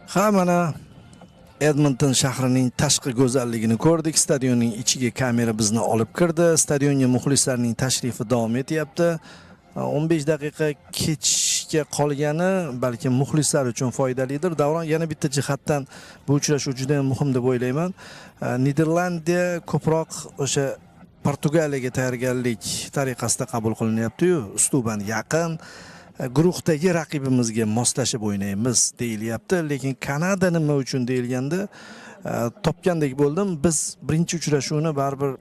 Ha, mana Edmonton shahrining tashqi go'zalligini ko'rdik. Stadionning ichiga kamera bizni olib kirdi. Stadionga muxlislarning tashrifi davom etyapti. 15 daqiqa kechga qolgani balki muxlislar uchun foydalidir. Davron, yana bitta jihatdan bu uchrashuv juda ham muhim deb o'ylayman. Niderlandiya ko'proq o'sha Portugaliyaga tayyorgarlik tariqasida qabul qilinyapti-yu, usluban yaqin. Guruhdagi raqibimizga moslashib o'ynaymiz deyilyapti, lekin Kanada nima uchun deyilganda topgandek bo'ldim. Biz birinchi uchrashuvni baribir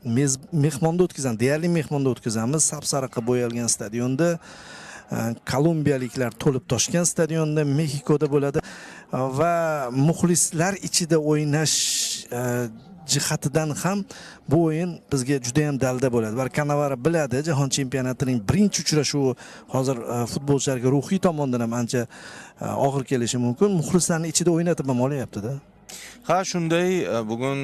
mehmonda o'tkazamiz, deyarli mehmonda o'tkazamiz. Sap-sariqqa bo'yalgan stadionda, kolumbiyaliklar to'lib toshgan stadionda, Mexikoda bo'ladi va muxlislar ichida o'ynash jihatidan ham bu o'yin bizga juda ham dalda bo'ladi. Va Kanavara biladi, jahon chempionatining birinchi uchrashuvi hozir futbolchilarga ruhiy tomondan ham ancha og'ir kelishi mumkin. Muxlislarni ichida o'ynatib ham olyapti-da. Ha, shunday, bugun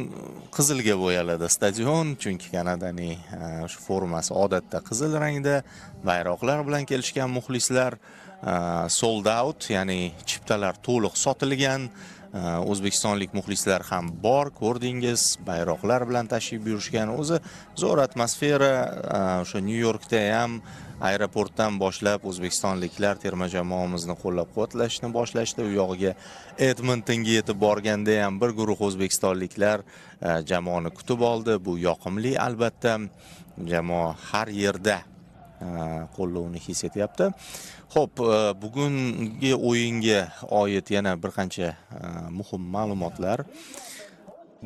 qizilga bo'yaladi stadion, chunki Kanadaning shu formasi odatda qizil rangda, bayroqlar bilan kelishgan muxlislar, sold out, ya'ni chiptalar to'liq sotilgan. O'zbekistonlik muxlislar ham bor, ko'rdingiz, bayroqlar bilan tashrif buyurishgan. O'zi zo'r atmosfera. O'sha Nyu-Yorkda ham aeroportdan boshlab o'zbekistonliklar terma jamoamizni qo'llab-quvvatlashni boshlashdi. U yog'iga Edmontonga yetib borganda ham bir guruh o'zbekistonliklar jamoani kutib oldi. Bu yoqimli, albatta. Jamoa har yerda qo'llovni his etyapti. Xo'p, bugungi o'yinga oid yana bir qancha muhim ma'lumotlar.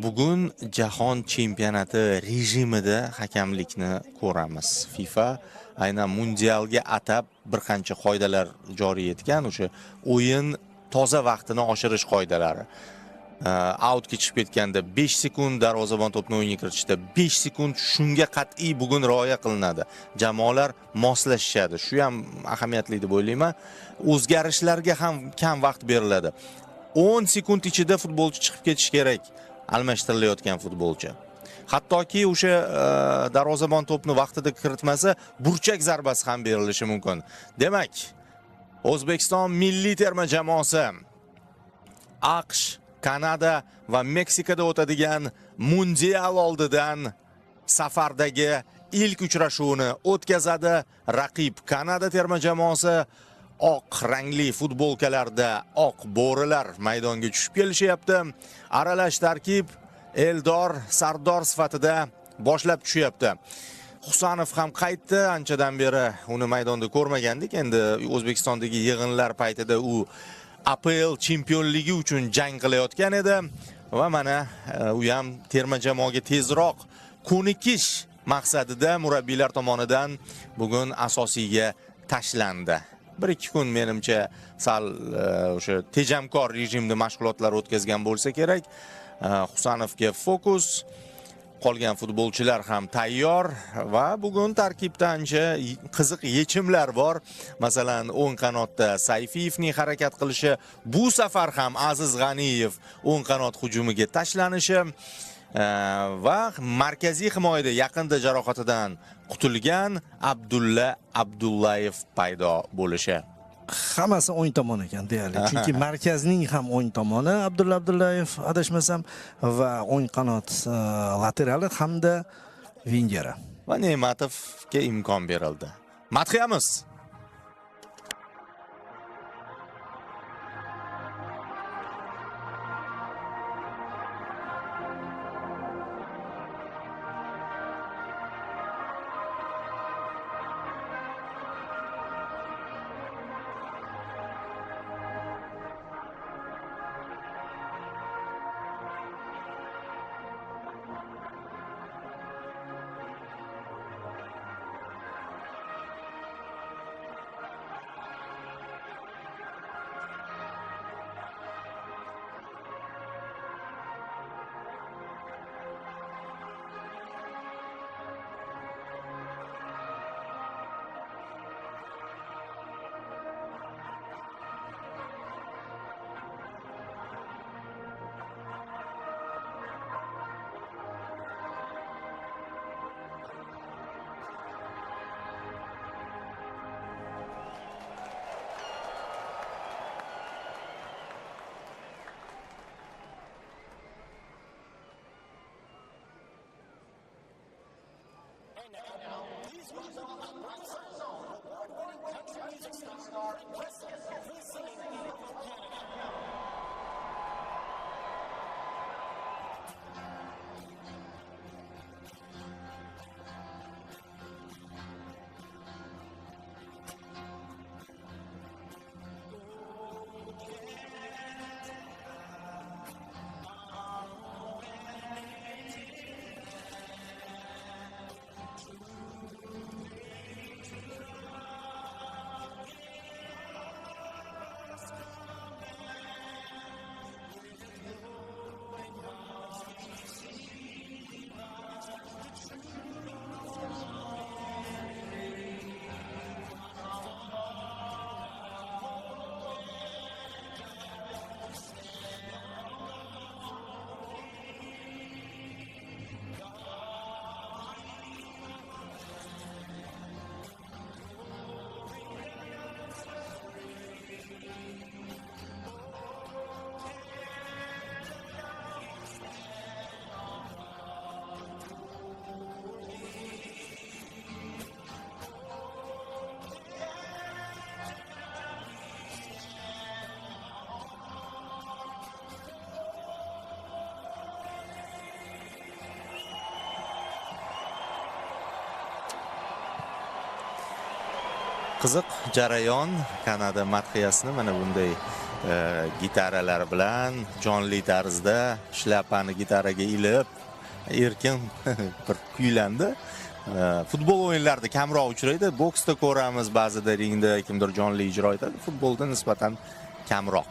Bugun jahon chempionati rejimida hakamlikni ko'ramiz. FIFA aynan mundialga atab bir qancha qoidalar joriy etgan, o'sha o'yin toza vaqtini oshirish qoidalari. Outga chiqib ketganda 5 sekund, darvozabon to'pni o'yinga kiritishda 5 sekund, shunga qat'iy bugun rioya qilinadi. Jamoalar moslashishadi. Shu ham ahamiyatli deb o'ylayman. O'zgarishlarga ham kam vaqt beriladi. 10 sekund ichida futbolchi chiqib ketish kerak, almashtirilayotgan futbolchi. Hattoki o'sha darvozabon to'pni vaqtida kiritmasa, burchak zarbasi ham berilishi mumkin. Demak, O'zbekiston milliy terma jamoasi AQSh, Kanada va Meksikada o'tadigan mundial oldidan safardagi ilk uchrashuvini o'tkazadi. Raqib Kanada terma jamoasi oq rangli futbolkalarda oq bo'rilar maydonga tushib kelishyapti. Aralash tarkib Eldor Sardor sifatida boshlab tushyapti. Husanov ham qaytdi, anchadan beri uni maydonda ko'rmagandik. Endi O'zbekistondagi yig'inlar paytida u APL chempionligi uchun jang qilayotgan edi va mana u ham terma jamoaga tezroq ko'nikish maqsadida murabbiylar tomonidan bugun asosiyga tashlandi. 1-2 kun menimcha sal o'sha tejamkor rejimda mashg'ulotlar o'tkazgan bo'lsa kerak. Husanovga fokus, qolgan futbolchilar ham tayyor va bugun tarkibda ancha qiziq yechimlar bor. Masalan, o'ng qanotda Sayfiyevning harakat qilishi, bu safar ham Aziz G'aniyev o'ng qanot hujumiga tashlanishi va markaziy himoyada yaqinda jarohatidan qutulgan Abdulla Abdullayev paydo bo'lishi. Hammasi o'ng tomon ekan deyarli. Chunki markazning ham o'ng tomoni Abdulla Abdullayev adashmasam va o'ng qanot laterali hamda vingeri. Va Ne'matovga imkon berildi. Madhiyamiz. Qiziq jarayon. Kanada madhiyasini mana bunday gitaralar bilan jonli tarzda shlapani gitaraga ilib erkin bir kuylandi. Futbol o'yinlarida kamroq uchraydi. Boksda ko'ramiz, ba'zida ringda kimdir jonli ijro etadi. Futbolda nisbatan kamroq.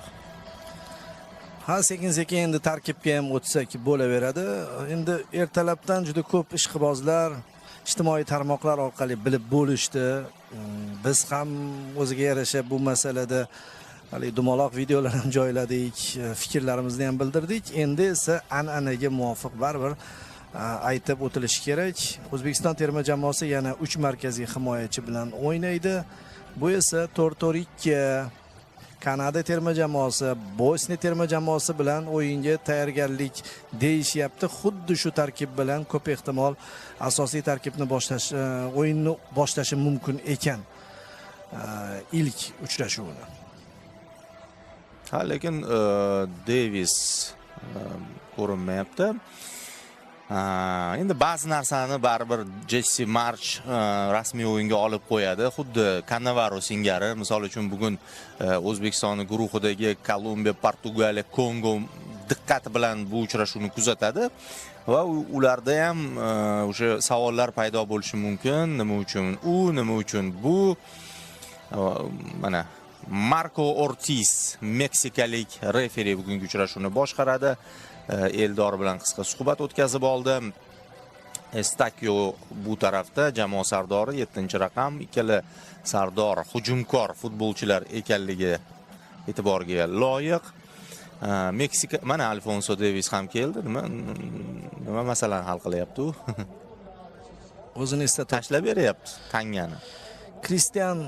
Ha, sekin-sekin endi tarkibga ham o'tsak bo'laveradi. Endi ertalabdan juda ko'p ishqibozlar ijtimoiy tarmoqlar orqali bilib bo'lishdi. Biz ham o'ziga yarasha bu masalada hali dumaloq videolar ham joyladik, fikrlarimizni ham bildirdik. Endi esa an'anaga muvofiq baribir aytib o'tilishi kerak. O'zbekiston terma jamoasi yana 3 markaziy himoyachi bilan o'ynaydi. Bu esa 4-4-2 Kanada terma jamoasi, Bosniya terma jamoasi bilan o'yinga tayyorgarlik deyishyapti. Xuddi shu tarkib bilan ko'p ehtimol asosiy tarkibni boshlash, o'yinni boshlashi mumkin ekan. Ilk uchrashuvini. Ha, lekin Davis ko'rinmayapti. Endi ba'zi narsani baribir Jesse March rasmiy o'yinga olib qo'yadi. Xuddi Cannavaro singari, misol uchun bugun O'zbekiston guruhidagi Kolumbiya, Portugaliya, Kongo diqqat bilan bu uchrashuvni kuzatadi va ularda ham o'sha savollar paydo bo'lishi mumkin. Nima uchun u, nima uchun bu? Mana Marco Ortiz, meksikalik referi bugungi uchrashuvni boshqaradi. Eldor bilan qisqa suhbat o'tkazib oldi. Estakio bu tarafda jamoa sardori 7-raqam. Ikkala sardor hujumkor futbolchilar ekanligi e'tiborga loyiq. Meksika, mana Alfonso Davis ham keldi. Nima masalani hal qilyapti u? O'zini eslatib tashlab beryapti tangani. Cristian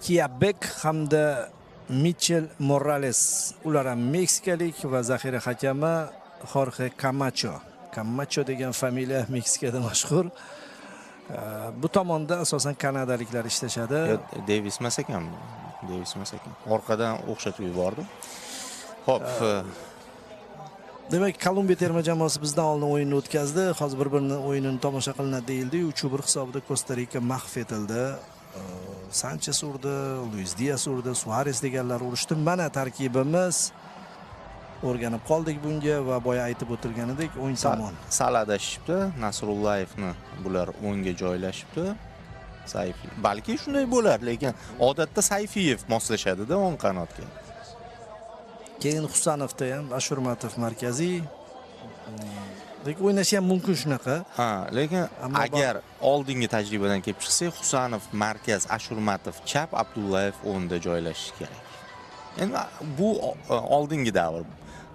Kiabek hamda Michel Morales, ular ham meksikalik va zaxira hakami Jorge Camacho. Camacho degan familiya Meksikada mashhur. Bu tomonda asosan kanadaliklar ishlashadi. Davis emas ekan. Orqadan o'xshatib yubordi. Xo'p. Demak, Kolumbiya terma jamoasi bizdan oldin o'yinni o'tkazdi. Hozir bir-birini o'yinini tomosha qilinadi deyildi. 3-1 hisobida Kosta-Rika mag'lub etildi. Sanchez urdi, Luis Diaz urdi, Suarez deganlar urishdi. Mana tarkibimiz. O'rganib qoldik bunga va boya aytib o'tilganidek o'yin tomon. Saladashibdi, Nasrullayevni bular o'ngga joylashibdi. Sayfiy. Balki shunday bo'lar, lekin odatda Sayfiyev moslashadi-da o'ng qanotga. Keyin Husanovda ham Ashurmatov markaziy. Lekin o'ynashi ham mumkin shunaqa. Ha, lekin agar oldingi tajribadan kelib chiqsak, Husanov markaz, Ashurmatov chap, Abdullayev o'ngda joylashishi kerak. Endi bu oldingi davr.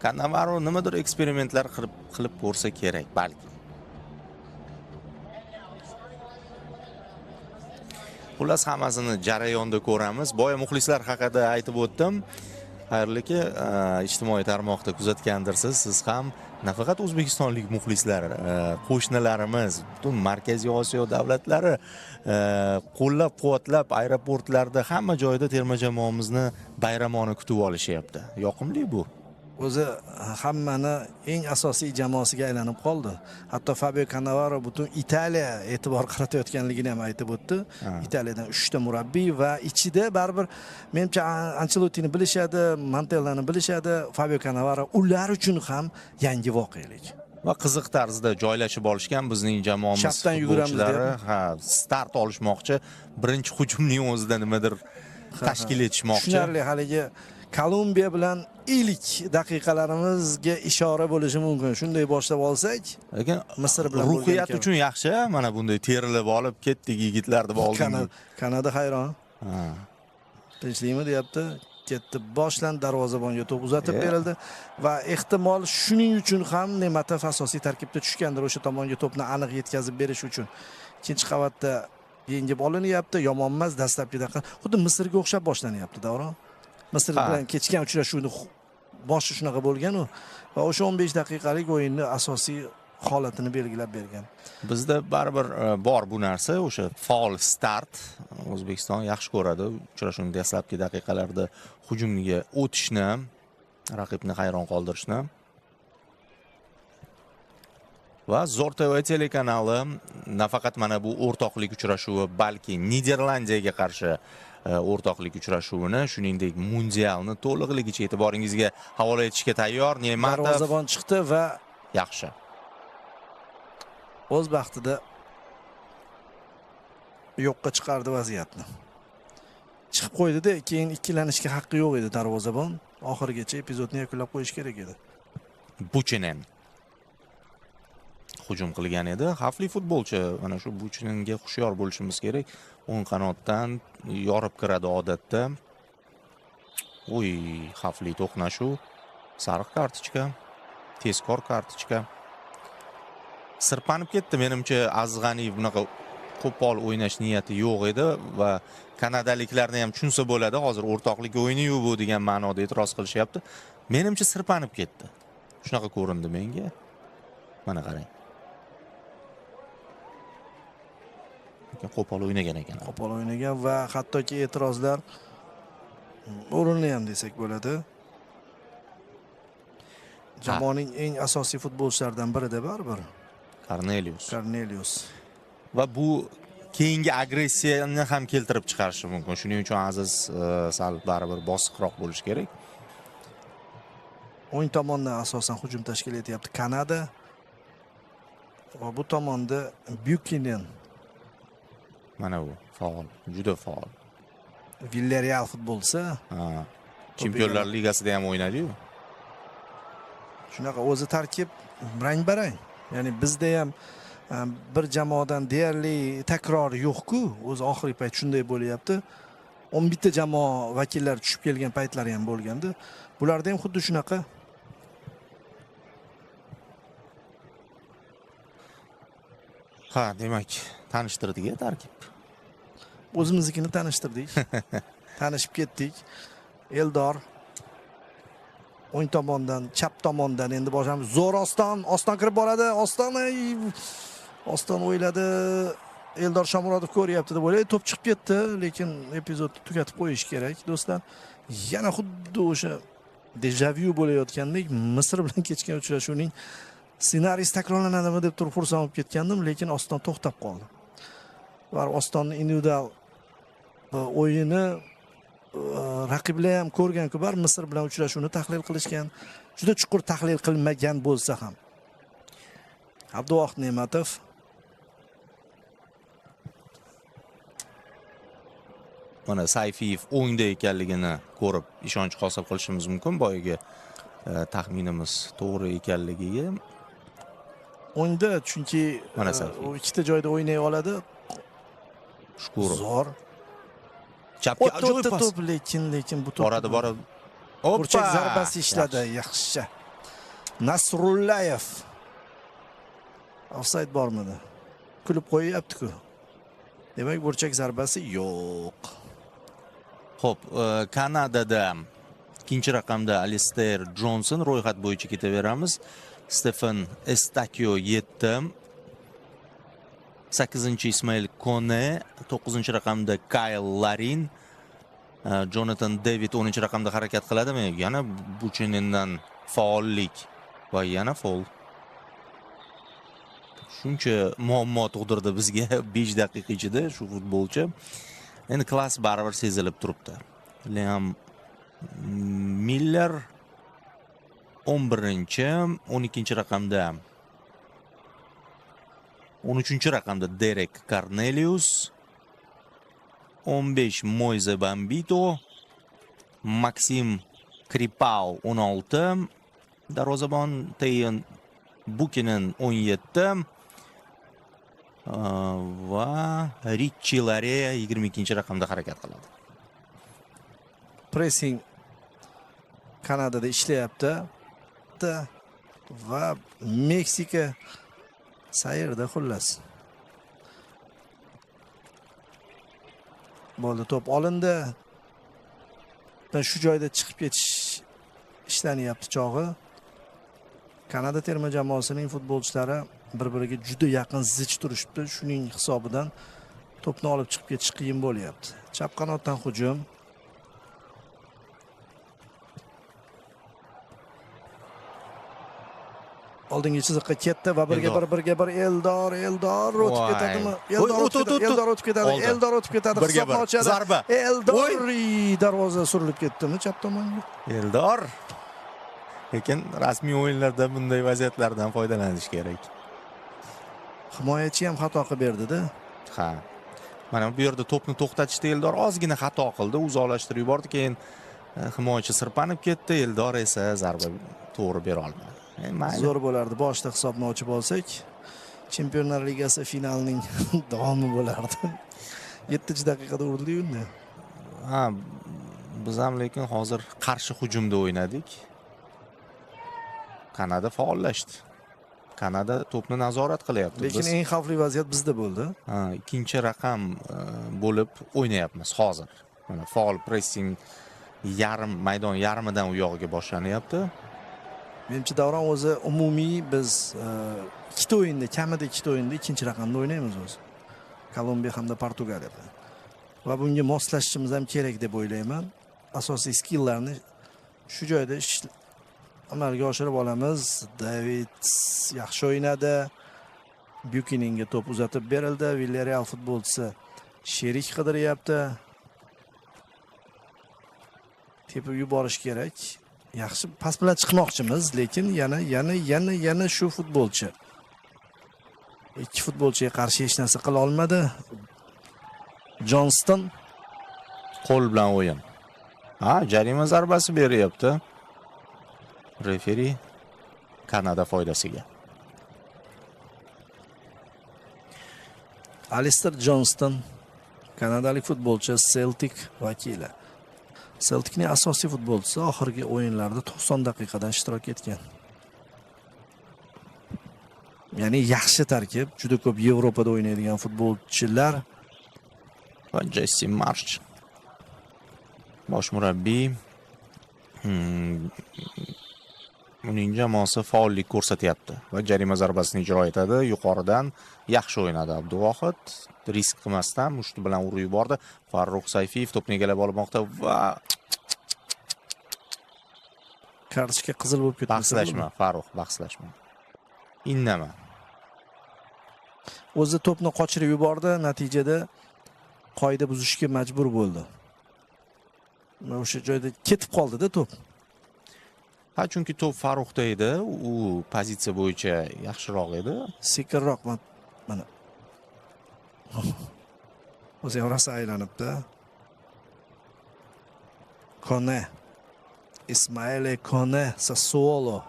Cannavaro nimadir eksperimentlar qilib ko'rsa kerak, balki. Xullas hammasini jarayonda ko'ramiz. Boya muxlislar haqida aytib o'tdim. Xayrli aka, ijtimoiy tarmoqda kuzatgandirsiz, siz ham nafaqat o'zbekistonlik muxlislar, qo'shnilarimiz, butun Markaziy Osiyo davlatlari qo'llab-quvvatlab aeroportlarda hamma joyda terma jamoamizni bayramona kutib olishyapti. Yoqimli bu. O'zi hammani eng asosiy jamoasiga aylanib qoldi. Hatto Fabio Cannavaro butun Italiya e'tibor qaratayotganligini ham aytib o'tdi. Italiyadan 3 ta murabbiy va ichida baribir menimcha Ancelottini bilishadi, Montellani bilishadi. Fabio Cannavaro ular uchun ham yangi voqelik. Va qiziq tarzda joylashib olishgan bizning jamoamiz Chapdan yuguramiz futbolchilari, start olishmoqchi, birinchi hujumning o'zida nimadir tashkil etishmoqchi. Tushunarli, haligi Kolumbiya bilan ilk daqiqalarimizga ishora bo'lishi mumkin. Shunday boshlab olsak, lekin Misr bilan ruhiyat uchun yaxshi, mana bunday terilib olib ketdik yigitlar deb oldim. Kanada hayron. Tinchlikmi deyapti. Ketdi, boshlandi, darvozabonga to'p uzatib berildi va ehtimol shuning uchun ham Ne'matov asosiy tarkibda tushgandir, o'sha tomonga to'pni aniq yetkazib berish uchun. Ikkinchi qavatda yengib olinyapti, yomon emas dastlabki daqiqa. Xuddi Misrga o'xshab boshlanyapti Davron. Misr bilan kechgan uchrashuvni boshi shunaqa bo'lgan-u va o'sha 15 daqiqalik o'yinni asosiy holatini belgilab bergan. Bizda baribir bor bu narsa, o'sha faol start O'zbekiston yaxshi ko'radi. Uchrashuvning dastlabki daqiqalarida hujumga o'tishni, raqibni hayron qoldirishni. Va Zo'r TV telekanali nafaqat mana bu o'rtoqlik uchrashuvi, balki Niderlandiyaga qarshi o'rtoqlik uchrashuvini, shuningdek mundialni to'liqligicha e'tiboringizga havola etishga tayyor. Ne'matov darvozabon chiqdi va yaxshi. O'z vaqtida yo'qqa chiqardi vaziyatni. Chiqib qo'ydi-da, keyin ikkilanishga haqqi yo'q edi darvozabon. Oxirigacha epizodni yakunlab qo'yish kerak edi. Buchinen hujum qilgan edi. Xavfli futbolchi. Mana shu Buchinenga hushyor bo'lishimiz kerak. O'ng qanotdan yorib kiradi odatda. Uy, xavfli to'qnashuv. Sariq kartochka, tezkor kartochka. Sirpanib ketdi. Menimcha Azg'aniyev bunaqa qo'pol o'ynash niyati yo'q edi va kanadaliklarni ham tushunsa bo'ladi. Hozir o'rtoqlik o'yini-yu bu degan ma'noda e'tiroz qilishyapti. Menimcha sirpanib ketdi. Shunaqa ko'rindi menga. Mana qarang. Qo'pol o'ynagan ekan. Qo'pol o'ynagan va hattoki e'tirozlar o'rinli ham desak bo'ladi. Jamoaning eng asosiy futbolchilaridan birida baribir Cornelius. Va bu keyingi agressiyani ham keltirib chiqarishi mumkin. Shuning uchun Aziz sal baribir bosiqroq bo'lishi kerak. O'ng tomondan asosan hujum tashkil etyapti Kanada. Va bu tomonda Buchanan. Mana bu faol, juda faol. Villarreal futbolchisi. Chempionlar Ligasida ham o'ynadi-yu. Shunaqa o'zi tarkib rang-barang. Ya'ni bizda ham bir jamoadan deyarli takror yo'q-ku. O'zi oxirgi payt shunday bo'lyapti. 11 ta jamoa vakillari tushib kelgan paytlari ham bo'lgandi. Bularda ham xuddi shunaqa. Demak, tanishtirdik tarkib. O'zimiznikini tanishtirdik. Tanishib ketdik. Eldor o'ng tomondan, chap tomondan endi boshamiz. Zo'r Oston kirib boradi. Oston o'yladi. Eldor Shomurodov ko'ryapti deb o'ylaydi. To'p chiqib ketdi, lekin epizodni tugatib qo'yish kerak, do'stlar. Yana xuddi o'sha deja-vu bo'layotgandek Misr bilan kechgan uchrashuvning ssenariysi takrorlanadimi deb turib xursand bo'lib ketgandim, lekin Oston to'xtab qoldi. Va Ostonning individual o'yini raqiblar ham ko'rgan-ku, bar Misr bilan uchrashuvni tahlil qilishgan. Juda chuqur tahlil qilmagan bo'lsa ham. Abduvohid Ne'matov mana Sayfiyev o'ngda ekanligini ko'rib ishonch hosil qilishimiz mumkin. Boyagi taxminimiz to'g'ri ekanligiga. O'ngda chunki u ikkita joyda o'ynay oladi. Shukuru. Zo'r. Chapga ajoyib pas. To'p lekin bu to'p. Boradi. Burchak zarbasi ishladi, yaxshi. Nasrullayev. Offside bormidi? Kulib qo'yapti-ku. Demak, burchak zarbasi yo'q. Xo'p, Kanadada Ikkinchi raqamda Alister Johnson, ro'yxat bo'yicha ketaveramiz. Stefan Estakio 7. 8-chi Ismail Kone, 9-chi raqamda Kyle Larin, Jonathan David 10-chi raqamda harakat qiladimi? Yana Buchenendan faollik va yana foul. Shuncha muammo tug'dirdi bizga 5 daqiqa ichida shu futbolchi. Endi klass baribir sezilib turibdi. Liam Miller 11-chi, 12-chi raqamda 13-chi raqamda Derek Cornelius, 15 Moise Bambito, Maxim Kripau 16, darvozabon Tayon Bukinen 17 va Richie Larea 22-chi raqamda harakat qiladi. Pressing Kanadada ishlayapti va Meksika sayrda xullas. Bo'ldi, to'p olindi. Shu joyda chiqib ketish ishlanyapti chog'i. Kanada terma jamoasining futbolchilari bir-biriga juda yaqin zich turishibdi. Shuning hisobidan to'pni olib chiqib ketish qiyin bo'lyapti. Chap qanotdan hujum. Oldingi chiziqqa ketdi va birga bir Eldor o'tib ketadimi? Eldor o'tib ketadi. Hisobni ochadi. Zarba. Eldor darvoza surilib ketdimi chap tomonga? Eldor. Lekin rasmiy o'yinlarda bunday vaziyatlardan foydalanish kerak. Himoyachi ham xato qilib berdi-da. Ha. Mana bu yerda to'pni to'xtatishda Eldor ozgina xato qildi, uzoqlashtirib yubordi, keyin himoyachi sirpanib ketdi, Eldor esa zarba to'g'ri bera olmadi. Zo'r bo'lardi. Boshda hisobni ochib olsak, Chempionlar Ligasi finalining davomi bo'lardi. 7-daqiqada urildi-yu unda. Ha, biz ham lekin hozir qarshi hujumda o'ynadik. Kanada faollashdi. Kanada to'pni nazorat qilyapti. Lekin eng xavfli vaziyat bizda bo'ldi. Ha, ikkinchi raqam bo'lib o'ynayapmiz hozir. Mana faol pressing maydon yarmidan u yog'iga boshlanyapti. Menimcha Davron o'zi umumiy biz ikkita o'yinda, kamida ikkita o'yinda ikkinchi raqamda o'ynaymiz o'zi. Kolumbiya hamda Portugaliya bilan. Va bunga moslashishimiz ham kerak deb o'ylayman. Asosiy skilllarni shu joyda amalga oshirib olamiz. David yaxshi o'ynadi. Bukinenga to'p uzatib berildi. Villarreal futbolchisi sherik qidiryapti. Tepib yuborish kerak. Yaxshi pas bilan chiqmoqchimiz, lekin yana shu futbolchi. Ikki futbolchiga qarshi hech narsa qila olmadi. Johnston Qo'l bilan o'yin. Ha, jarima zarbasi beryapti. Referi Kanada foydasiga. Alister Johnston, kanadalik futbolchi, Celtic vakili. Celticning asosiy futbolchisi oxirgi o'yinlarda 90 daqiqadan ishtirok etgan. Ya'ni yaxshi tarkib, juda ko'p Yevropada o'ynaydigan futbolchilar Va Jesse Marsh bosh murabbiy. Uning jamoasi faollik ko'rsatyapti va jarima zarbasini ijro etadi. Yuqoridan yaxshi o'ynadi Abduvohid. Risk qilmasdan mushti bilan urib yubordi. Farruh Sayfiyev to'pni egallab olmoqda va kartochka qizil bo'lib ketdi. Bahslashma, Farruh, bahslashma. Indama. O'zi to'pni qochirib yubordi, natijada qoida buzishga majbur bo'ldi. O'sha joyda ketib qoldi-da to'p. Ha, chunki to'p Farruhda edi, u pozitsiya bo'yicha yaxshiroq edi. Sekinroq mana. O'zi rosa aylanibdi. Kone. Ismaele Kone, Sassuolo.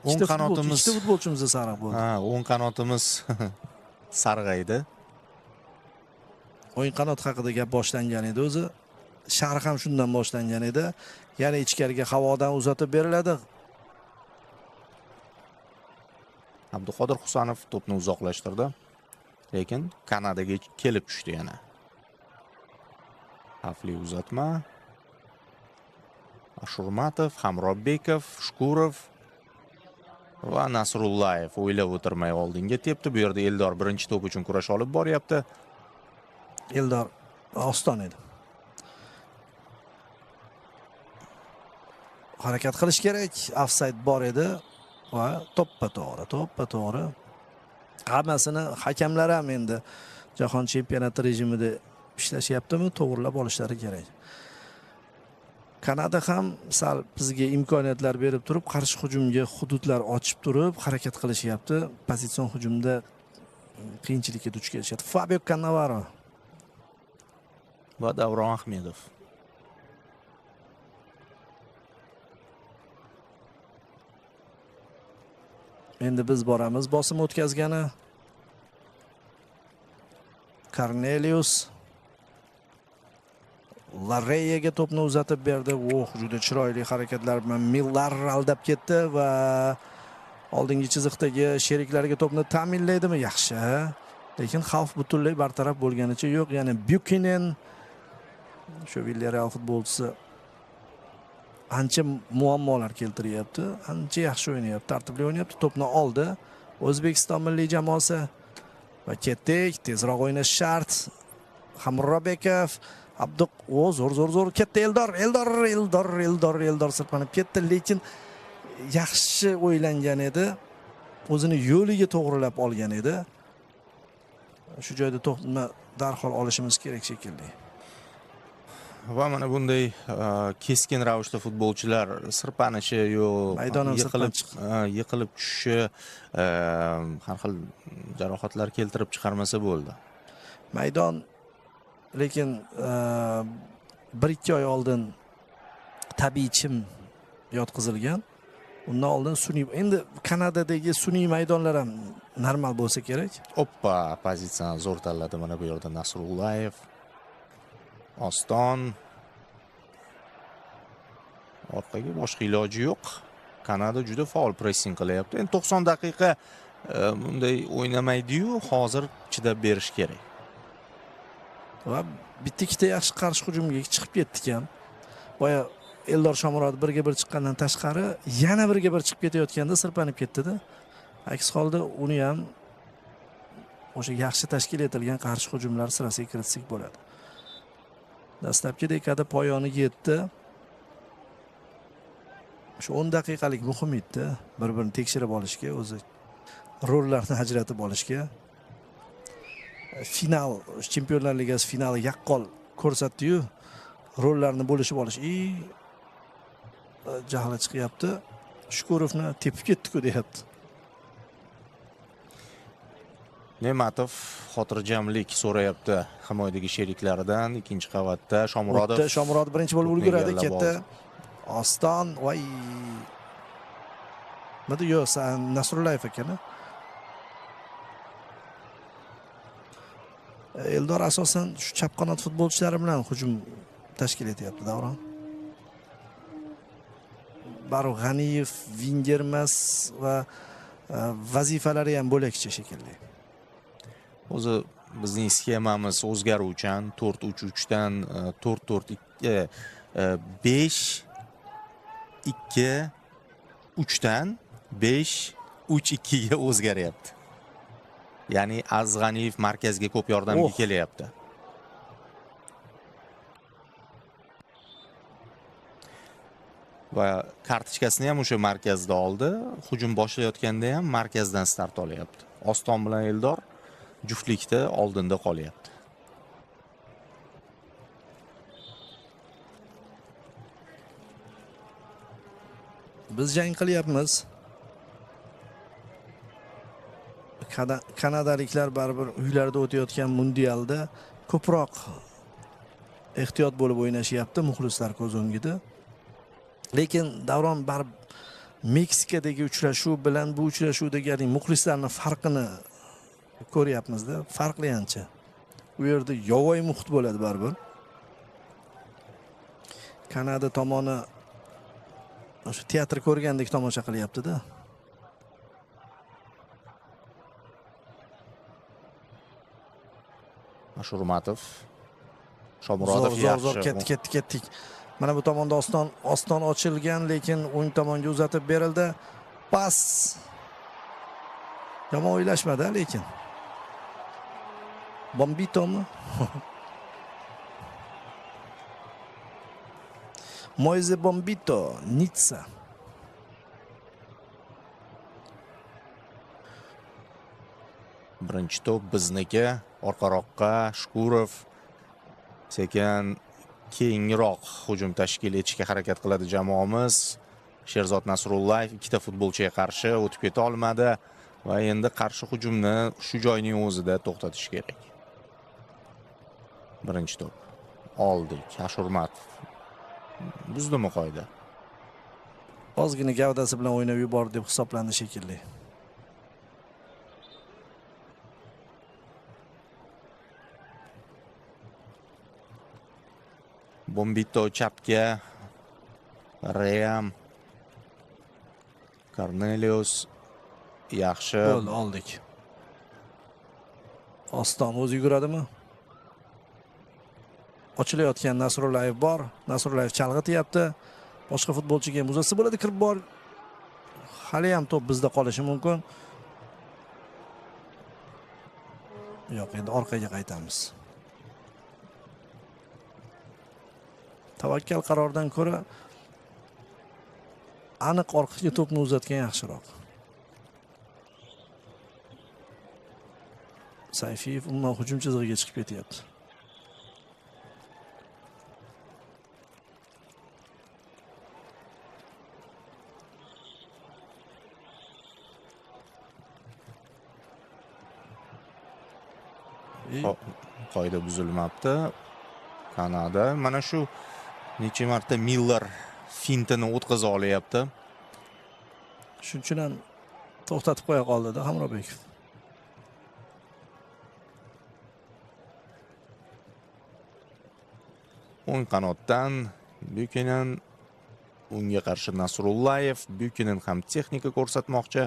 O'ng qanotimiz, ikkita futbolchimiz sariq bo'ldi. Ha, o'ng qanotimiz sarg'aydi. O'yin qanot haqida gap boshlangan edi o'zi. Sharh ham shundan boshlangan edi. Ya'ni ichkariga havodan uzatib beriladi. Abduqodir Husanov to'pni uzoqlashtirdi. Lekin Kanadaga kelib tushdi yana. Xavfli uzatma. Ashurmatov, Hamrobbekov, Shukurov va Nasrullayev o'ylab o'tirmay oldinga tepdi. Bu yerda Eldor birinchi to'p uchun kurash olib boryapti. Eldor Oston edi. Harakat qilish kerak. Ofsayd bor edi va to'ppa-to'g'ri. Hammasini hakamlar ham endi jahon chempionati rejimida ishlashyaptimi, to'g'rilab olishlari kerak. Kanada ham sal bizga imkoniyatlar berib turib, qarshi hujumga hududlar ochib turib, harakat qilishyapti. Pozitsion hujumda qiyinchilikka duch kelishyapti. Fabio Cannavaro Va Davron Ahmedov. Endi biz boramiz bosim o'tkazgani. Cornelius Larreyaga to'pni uzatib berdi. Juda chiroyli harakatlar bilan Millar aldab ketdi va oldingi chiziqdagi sheriklariga to'pni ta'minlaydimi? Yaxshi. Lekin xavf butunlay bartaraf bo'lganicha yo'q. Ya'ni Buchanan shu Villarreal futbolchisi ancha muammolar keltiryapti. Ancha yaxshi o'ynayapti, tartibli o'ynayapti. To'pni oldi. O'zbekiston milliy jamoasi va ketdik. Tezroq o'ynash shart. Hamrobbekov, zo'r ketdi. Eldor sirpanib ketdi, lekin yaxshi o'ylangan edi. O'zini yo'liga to'g'rilab olgan edi. Shu joyda to'pni darhol olishimiz kerak shekilli. Va mana bunday keskin ravishda futbolchilar sirpanishi yiqilib tushishi, har xil jarohatlar keltirib chiqarmasa bo'ldi. Maydon lekin 1-2 oy oldin tabiiy chim yotqizilgan. Undan oldin sun'iy, endi Kanadadagi sun'iy maydonlar ham normal bo'lsa kerak. Pozitsiyani zo'r tanladi mana bu yerda Nasrullayev. Oston. Orqaga boshqa iloji yo'q. Kanada juda faol pressing qilyapti. Endi 90 daqiqa bunday o'ynamaydi-yu, hozir chidab berish kerak. Va bitta-ikkita yaxshi qarshi hujumga chiqib ketdik ham. Boya Eldor Shomurodov 1-1 chiqqandan tashqari yana 1-1 chiqib ketayotganda sirpanib ketdi-da. Aks holda uni ham o'sha yaxshi tashkil etilgan qarshi hujumlar sirasiga kiritsak bo'ladi. Dastlabki dekada poyoni yetdi. Shu 10 daqiqalik muhim edi. Bir-birini tekshirib olishga, o'zi rollarni ajratib olishga. Final, Chempionlar Ligasi finali yaqqol ko'rsatdi-yu, rollarni bo'lishib olish. Jahli chiqyapti. Shukurovni tepib ketdi-ku deyapti. Ne'matov xotirjamlik so'rayapti himoyadagi sheriklaridan. Ikkinchi qavatda Shomurodov birinchi bo'lib ulguradi, ketdi. Oston, voy. Nima yo'q, Nasrullayev ekan. Eldor asosan shu chap qanot futbolchilari bilan hujum tashkil etyapti Davron. Baru G'aniyev winger emas va vazifalari ham bo'lakcha shekilli. O'zi bizning sxemamiz o'zgaruvchan, 4-3-3 dan 4-4-2, 5-2-3 dan 5-3-2 ga o'zgaryapti. Ya'ni Azg'aniyev markazga ko'p yordamga kelyapti. Va kartochkasini ham o'sha markazda oldi. Hujum boshlayotganda ham markazdan start olyapti. Oston bilan Eldor juftlikda oldinda qolyapti. Biz jang qilyapmiz. Kanadaliklar baribir uylarida o'tayotgan mundialda ko'proq ehtiyot bo'lib o'ynashyapti muxlislar ko'z o'ngida. Lekin Davron baribir Meksikadagi uchrashuv bilan bu uchrashuvdagi muxlislarning farqini ko'ryapmiz-da. Farqli ancha. U yerda yovvoyi muhit bo'ladi baribir. Kanada tomoni o'sha teatr ko'rgandek tomosha qilyapti-da. Ashurmatov, Shomurodov yaxshi. Ketdik. Mana bu tomonda Oston ochilgan, lekin o'ng tomonga uzatib berildi. Pas. Yomon o'ylashmadi lekin. Bombitomi? Moise Bombito, Nitsa. Birinchi to'p bizniki. Orqaroqqa Shukurov sekin keyinroq hujum tashkil etishga harakat qiladi jamoamiz. Sherzod Nasrullayev ikkita futbolchiga qarshi o'tib keta olmadi va endi qarshi hujumni shu joyning o'zida to'xtatish kerak. Birinchi to'p oldik. Ashurmatov buzdimi qoida? Ozgina gavdasi bilan o'ynab yubordi deb hisoblandi shekilli. Bombito chapga, Ream, Cornelius yaxshi. Gol oldik. Oston o'zi yuguradimi? Ochilayotgan Nasrullayev bor. Nasrullayev chalg'ityapti. Boshqa futbolchiga ham uzatsa bo'ladi, kirib bor. Hali ham to'p bizda qolishi mumkin. Yo'q, endi orqaga qaytamiz. Tavakkal qarordan ko'ra aniq orqaga to'pni uzatgan yaxshiroq. Sayfiyev umuman hujum chizig'iga chiqib ketyapti. Qoida buzilmabdi. Kanada mana shu necha marta Miller fintini o'tkaza olyapti. Shuning uchun ham to'xtatib qo'ya qoldi-da Hamrobekov. O'ng qanotdan Buchanan, unga qarshi Nasrullayev, Buchanan ham texnika ko'rsatmoqchi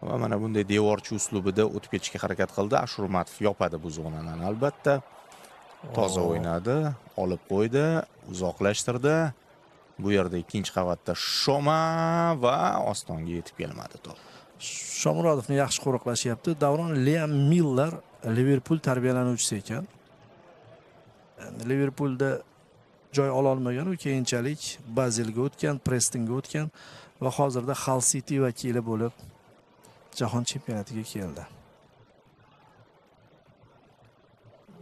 va mana bunday devorchi uslubida o'tib ketishga harakat qildi. Ashurmatov yopadi bu zonani albatta. Toza o'ynadi, olib qo'ydi, uzoqlashtirdi. Bu yerda ikkinchi qavatda Shoma va Ostonga yetib kelmadi to'p. Shomurodovni yaxshi qo'riqlashyapti. Davron Liam Miller Liverpool tarbiyalanuvchisi ekan. Liverpoolda joy ola olmagan, u keyinchalik Bazilga o'tgan, Prestonga o'tgan va hozirda Hull City vakili bo'lib Jahon chempionatiga keldi.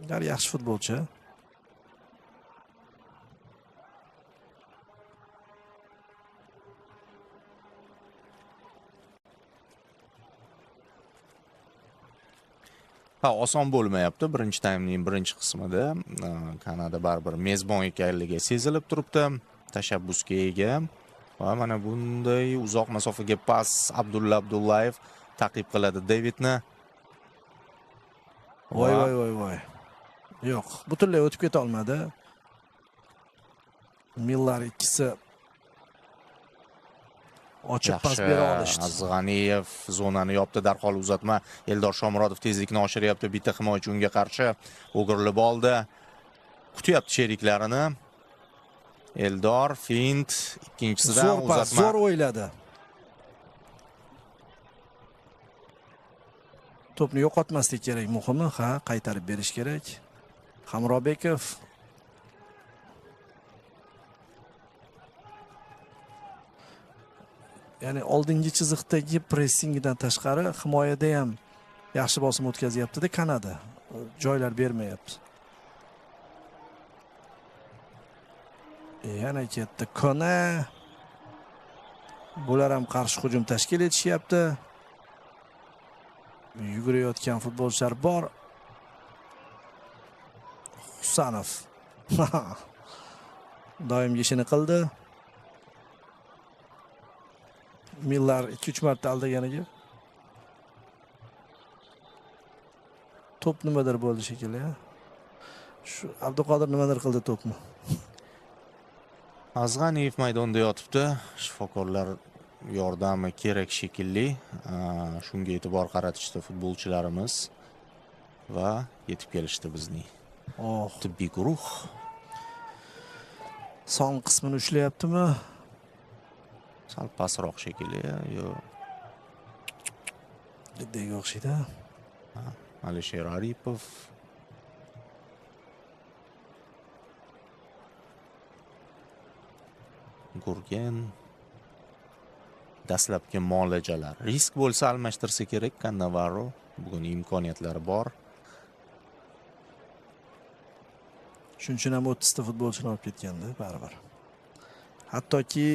Ular yaxshi futbolchi. Oson bo'lmayapti. Birinchi taymning birinchi qismida Kanada baribir mezbon ekanligi sezilib turibdi. Tashabbusga ega va mana bunday uzoq masofaga pas Abdulla Abdullayev ta'qib qiladi Davidni. Voy. Yo'q, butunlay o'tib keta olmadi. Miller ikkisi ochib pas bera olishdi. Azg'aniyev zonani yopdi, darhol uzatma. Eldor Shomurodov tezlikni oshiryapti, bitta himoyachi unga qarshi o'girilib oldi. Kutyapti sheriklarini. Eldor fint, ikkinchisidan uzatma. Zo'r o'yladi. To'pni yo'qotmaslik kerak, muhimi, qaytarib berish kerak. Hamrobekov ya'ni oldingi chiziqdagi pressingdan tashqari himoyada ham yaxshi bosim o'tkazyapti-da Kanada. Joylar bermayapti. Yana ketdi Kona. Bular ham qarshi hujum tashkil etishyapti. Yugurayotgan futbolchilar bor. Husanov doimgi ishini qildi. Miller 2-3 marta aldaganiga. To'p nimadir bo'ldi shekilli, ha? Shu Abduqodir nimadir qildi to'pni. Azg'aniyev maydonda yotibdi. Shifokorlar yordami kerak shekilli. Shunga e'tibor qaratishdi futbolchilarimiz va yetib kelishdi bizning tibbiy guruh. son qismini ushlayaptimi? Sal pastroq shekilli, yo. Jiddiga o'xshaydi. Alisher Aripov. Gurgen. Dastlabki muolajalar. Risk bo'lsa almashtirsa kerak Cannavaro. Bugun imkoniyatlari bor. Shuning uchun ham 30 ta futbolchini olib ketgandi baribir. Hattoki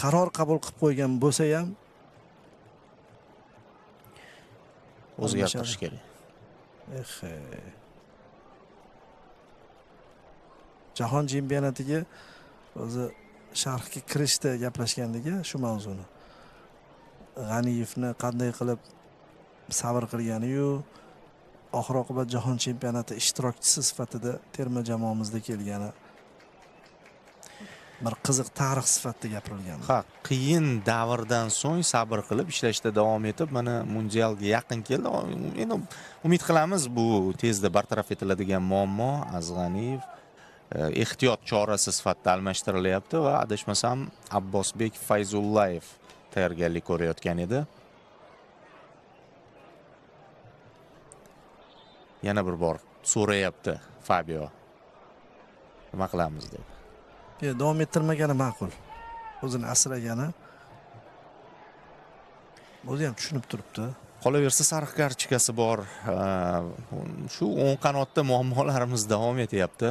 qaror qabul qilib qo'ygan bo'lsa ham o'zgartirish kerak. Jahon chempionatiga o'zi sharhga kirishda gaplashgandik shu mavzuni. G'aniyevni qanday qilib sabr qilgani-yu, oxir oqibat jahon chempionati ishtirokchisi sifatida terma jamoamizda kelgani bir qiziq tarix sifatida gapirilgan. Ha, qiyin davrdan so'ng sabr qilib ishlashda davom etib, mana mundialga yaqin keldi. Endi umid qilamiz bu tezda bartaraf etiladigan muammo. Azg'aniyev ehtiyot chorasi sifatida almashtirilyapti va adashmasam Abbosbek Fayzullayev tayyorgarlik ko'rayotgan edi. Yana bir bor so'rayapti Fabio. Nima qilamiz deb. Davom ettirmagani ma'qul. O'zini asragani. O'zi ham tushunib turibdi. Qolaversa sariq kartochkasi bor. Shu o'ng qanotda muammolarimiz davom etyapti.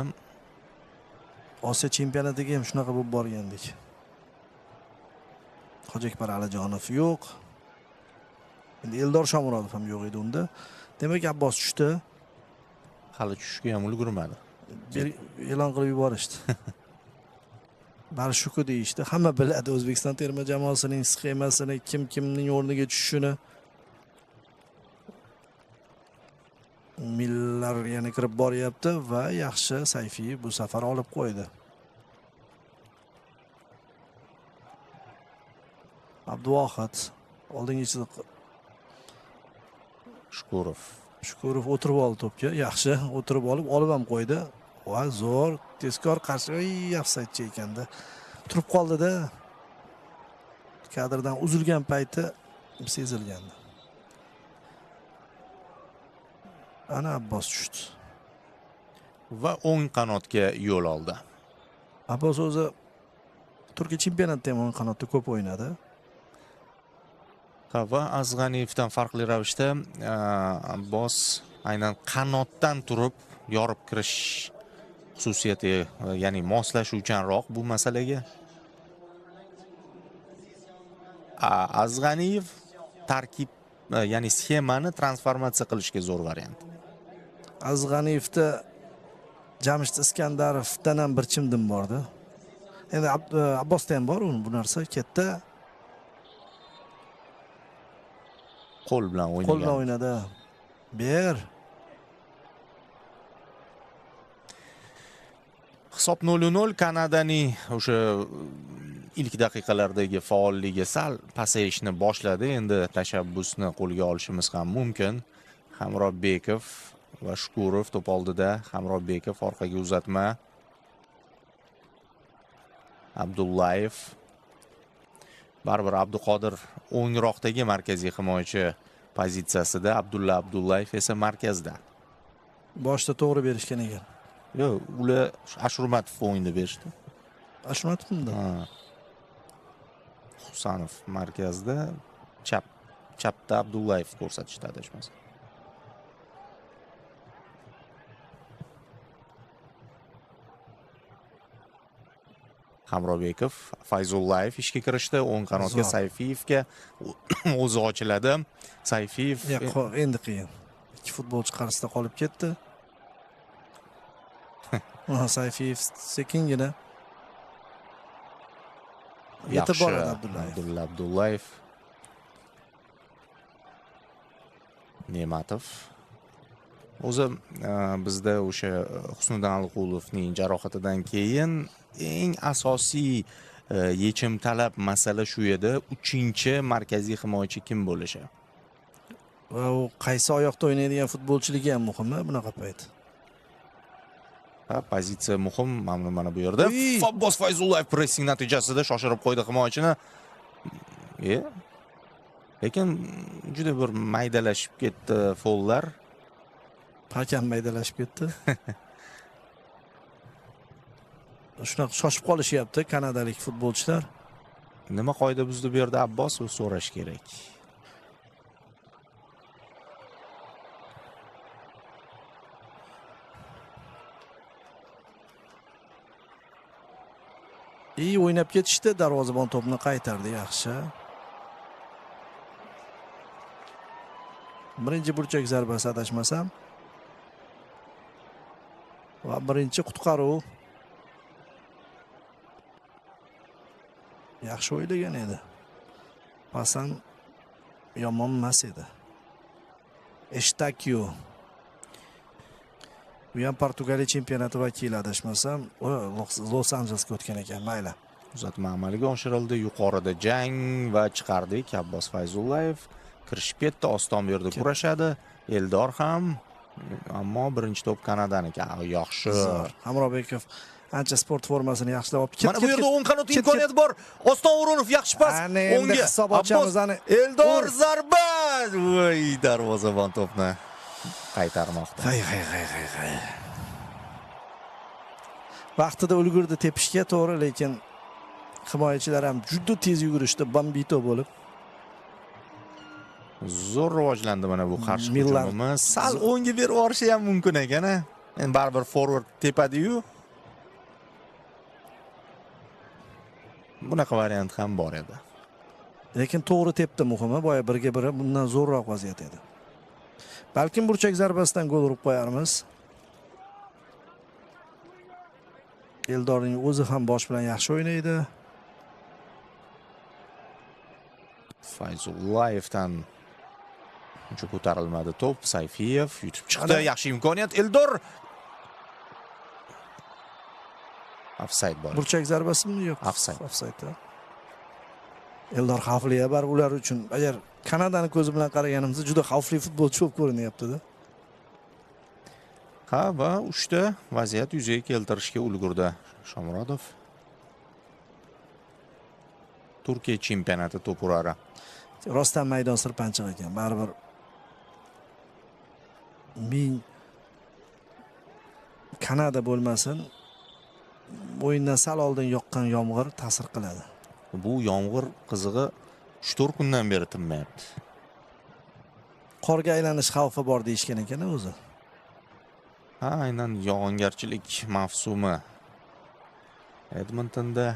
Osiyo chempionatiga ham shunaqa bo'lib borgandik. Hojiakbar Alijonov yo'q. Endi Eldor Shomurodov ham yo'q edi unda. Demak, Abbos tushdi. Hali tushishga ham ulgurmadi. E'lon qilib yuborishdi. Bari shuku deyishdi. Hamma biladi O'zbekiston terma jamoasining sxemasini, kim kimning o'rniga tushishini. Millar yana kirib boryapti va yaxshi Sayfiy bu safar olib qo'ydi. Abduvohid oldingi Shukurov o'tirib oldi to'pga. Yaxshi, o'tirib olib ham qo'ydi. Va zo'r, tezkor qarshi ofsaydchi ekanda. Turib qoldi-da. Kadrdan uzilgan payti sezilgandi. Ana Abbos tushdi. Va o'ng qanotga yo'l oldi. Abbos o'zi Turkiya chempionatida ham o'ng qanotda ko'p o'ynadi. Va Azg'aniyevdan farqli ravishda Abbos aynan qanotdan turib yorib kirish xususiyati, ya'ni moslashuvchanroq bu masalaga. Azg'aniyev tarkib, ya'ni sxemani transformatsiya qilishga zo'r variant. Azg'aniyevda Jamshid Iskandarovdan ham bir chimdim bordi. Endi Abbosda ham bor bu narsa, katta qo'l bilan o'ynagan. Qo'l bilan o'ynadi. Ber. Hisob 0-0. Kanadaning o'sha ilk daqiqalardagi faolligi sal pasayishni boshladi. Endi tashabbusni qo'lga olishimiz ham mumkin. Hamrobbekov va Shukurov to'p oldida. Hamrobbekov orqaga uzatma. Abdullayev. Baribir Abduqodir o'ngroqdagi markaziy himoyachi pozitsiyasida, Abdulla Abdullayev esa markazda. Boshda to'g'ri berishgan ekan. Yo'q, ular Ashurmatov o'yinda berishdi. Ashurmatovmi? Husanov markazda, chapda Abdullayev ko'rsatishdi adashmasam. Hamrobekov, Fayzullayev ishga kirishdi, o'ng qanotga Sayfiyevga o'zi ochiladi. Sayfiyev endi qiyin. Ikki futbolchi qarshisida qolib ketdi. Sayfiyev sekingina yetib boradi Abdulla Abdullayev. Ne'matov. O'zi bizda o'sha Husniddin Aliqulovning jarohatidan keyin eng asosiy yechim talab masala shu edi. 3-chi markaziy himoyachi kim bo'lishi. Va u qaysi oyoqda o'ynaydigan futbolchiligi ham muhim bunaqa payt. Ha, pozitsiya muhim, mana mana bu yerda. Abbos Fayzullayev pressing natijasida shoshirib qo'ydi himoyachini. Lekin juda bir maydalashib ketdi follar. Hakam maydalashib ketdi. Shunaqa shoshib qolishyapti kanadalik futbolchilar. Nima qoida buzdi bu yerda Abbos, u so'rash kerak. İyi o'ynab ketishdi, darvozabon to'pni qaytardi, yaxshi. Birinchi burchak zarbasi adashmasam. Va birinchi qutqaruv. Yaxshi o'ylagan edi. Pasan yomon emas edi. Eshtakyu. Bu ham Portugaliya chempionati vakili adashmasam, Los Anjelesga o'tgan ekan, mayli. Uzatma amalga oshirildi. Yuqorida jang va chiqardik. Abbos Fayzullayev kirishib ketdi, oston bu yerda kurashadi. Eldor ham, ammo birinchi to'p Kanadaniki. Yaxshi. Hamrobekov ancha sport formasini yaxshilab olib Mana bu yerda o'ng qanot imkoniyati bor. Oston O'runov yaxshi pas. O'ngga hisob ochamiz ani. Eldor zarba. Voy, darvozabon to'pni qaytarmoqda. Hay. Vaqtida ulgurdi tepishga, to'g'ri, lekin himoyachilar ham juda tez yugurishdi, bambito bo'lib. Zo'r rivojlandi mana bu qarshi Millar hujumimiz. Sal o'ngga berib yuborishi ham mumkin ekan-a. Endi baribir forward tepadi-yu. Bunaqa variant ham bor edi. Lekin to'g'ri tepdi muhimi, boya birga biri bundan zo'rroq vaziyat edi. Balkim burchak zarbasidan gol urib qo'yarmiz. Eldorning o'zi ham bosh bilan yaxshi o'ynaydi. Fayzullayevdan uncha ko'tarilmadi to'p. Sayfiyev yutib chiqdi. Yaxshi imkoniyat. Eldor. Offside bor. Burchak zarbasimi? Yo'q. Offside. Eldor xavfli bar ular uchun. Agar Kanadani ko'zi bilan qaraganimizda juda xavfli futbolchi bo'lib ko'rinyapti-da. Ha, va 3 ta vaziyat yuzaga keltirishga ulgurdi Shomurodov. Turkiya chempionati to'purari. Rostdan maydon sirpanchiq ekan. Baribir Kanada bo'lmasin, o'yindan sal oldin yoqqan yomg'ir ta'sir qiladi. Bu yomg'ir qizig'i 3-4 kundan beri tinmayapti. Qorga aylanish xavfi bor deyishgan ekan o'zi. Ha, aynan yog'ingarchilik mavsumi. Edmontonda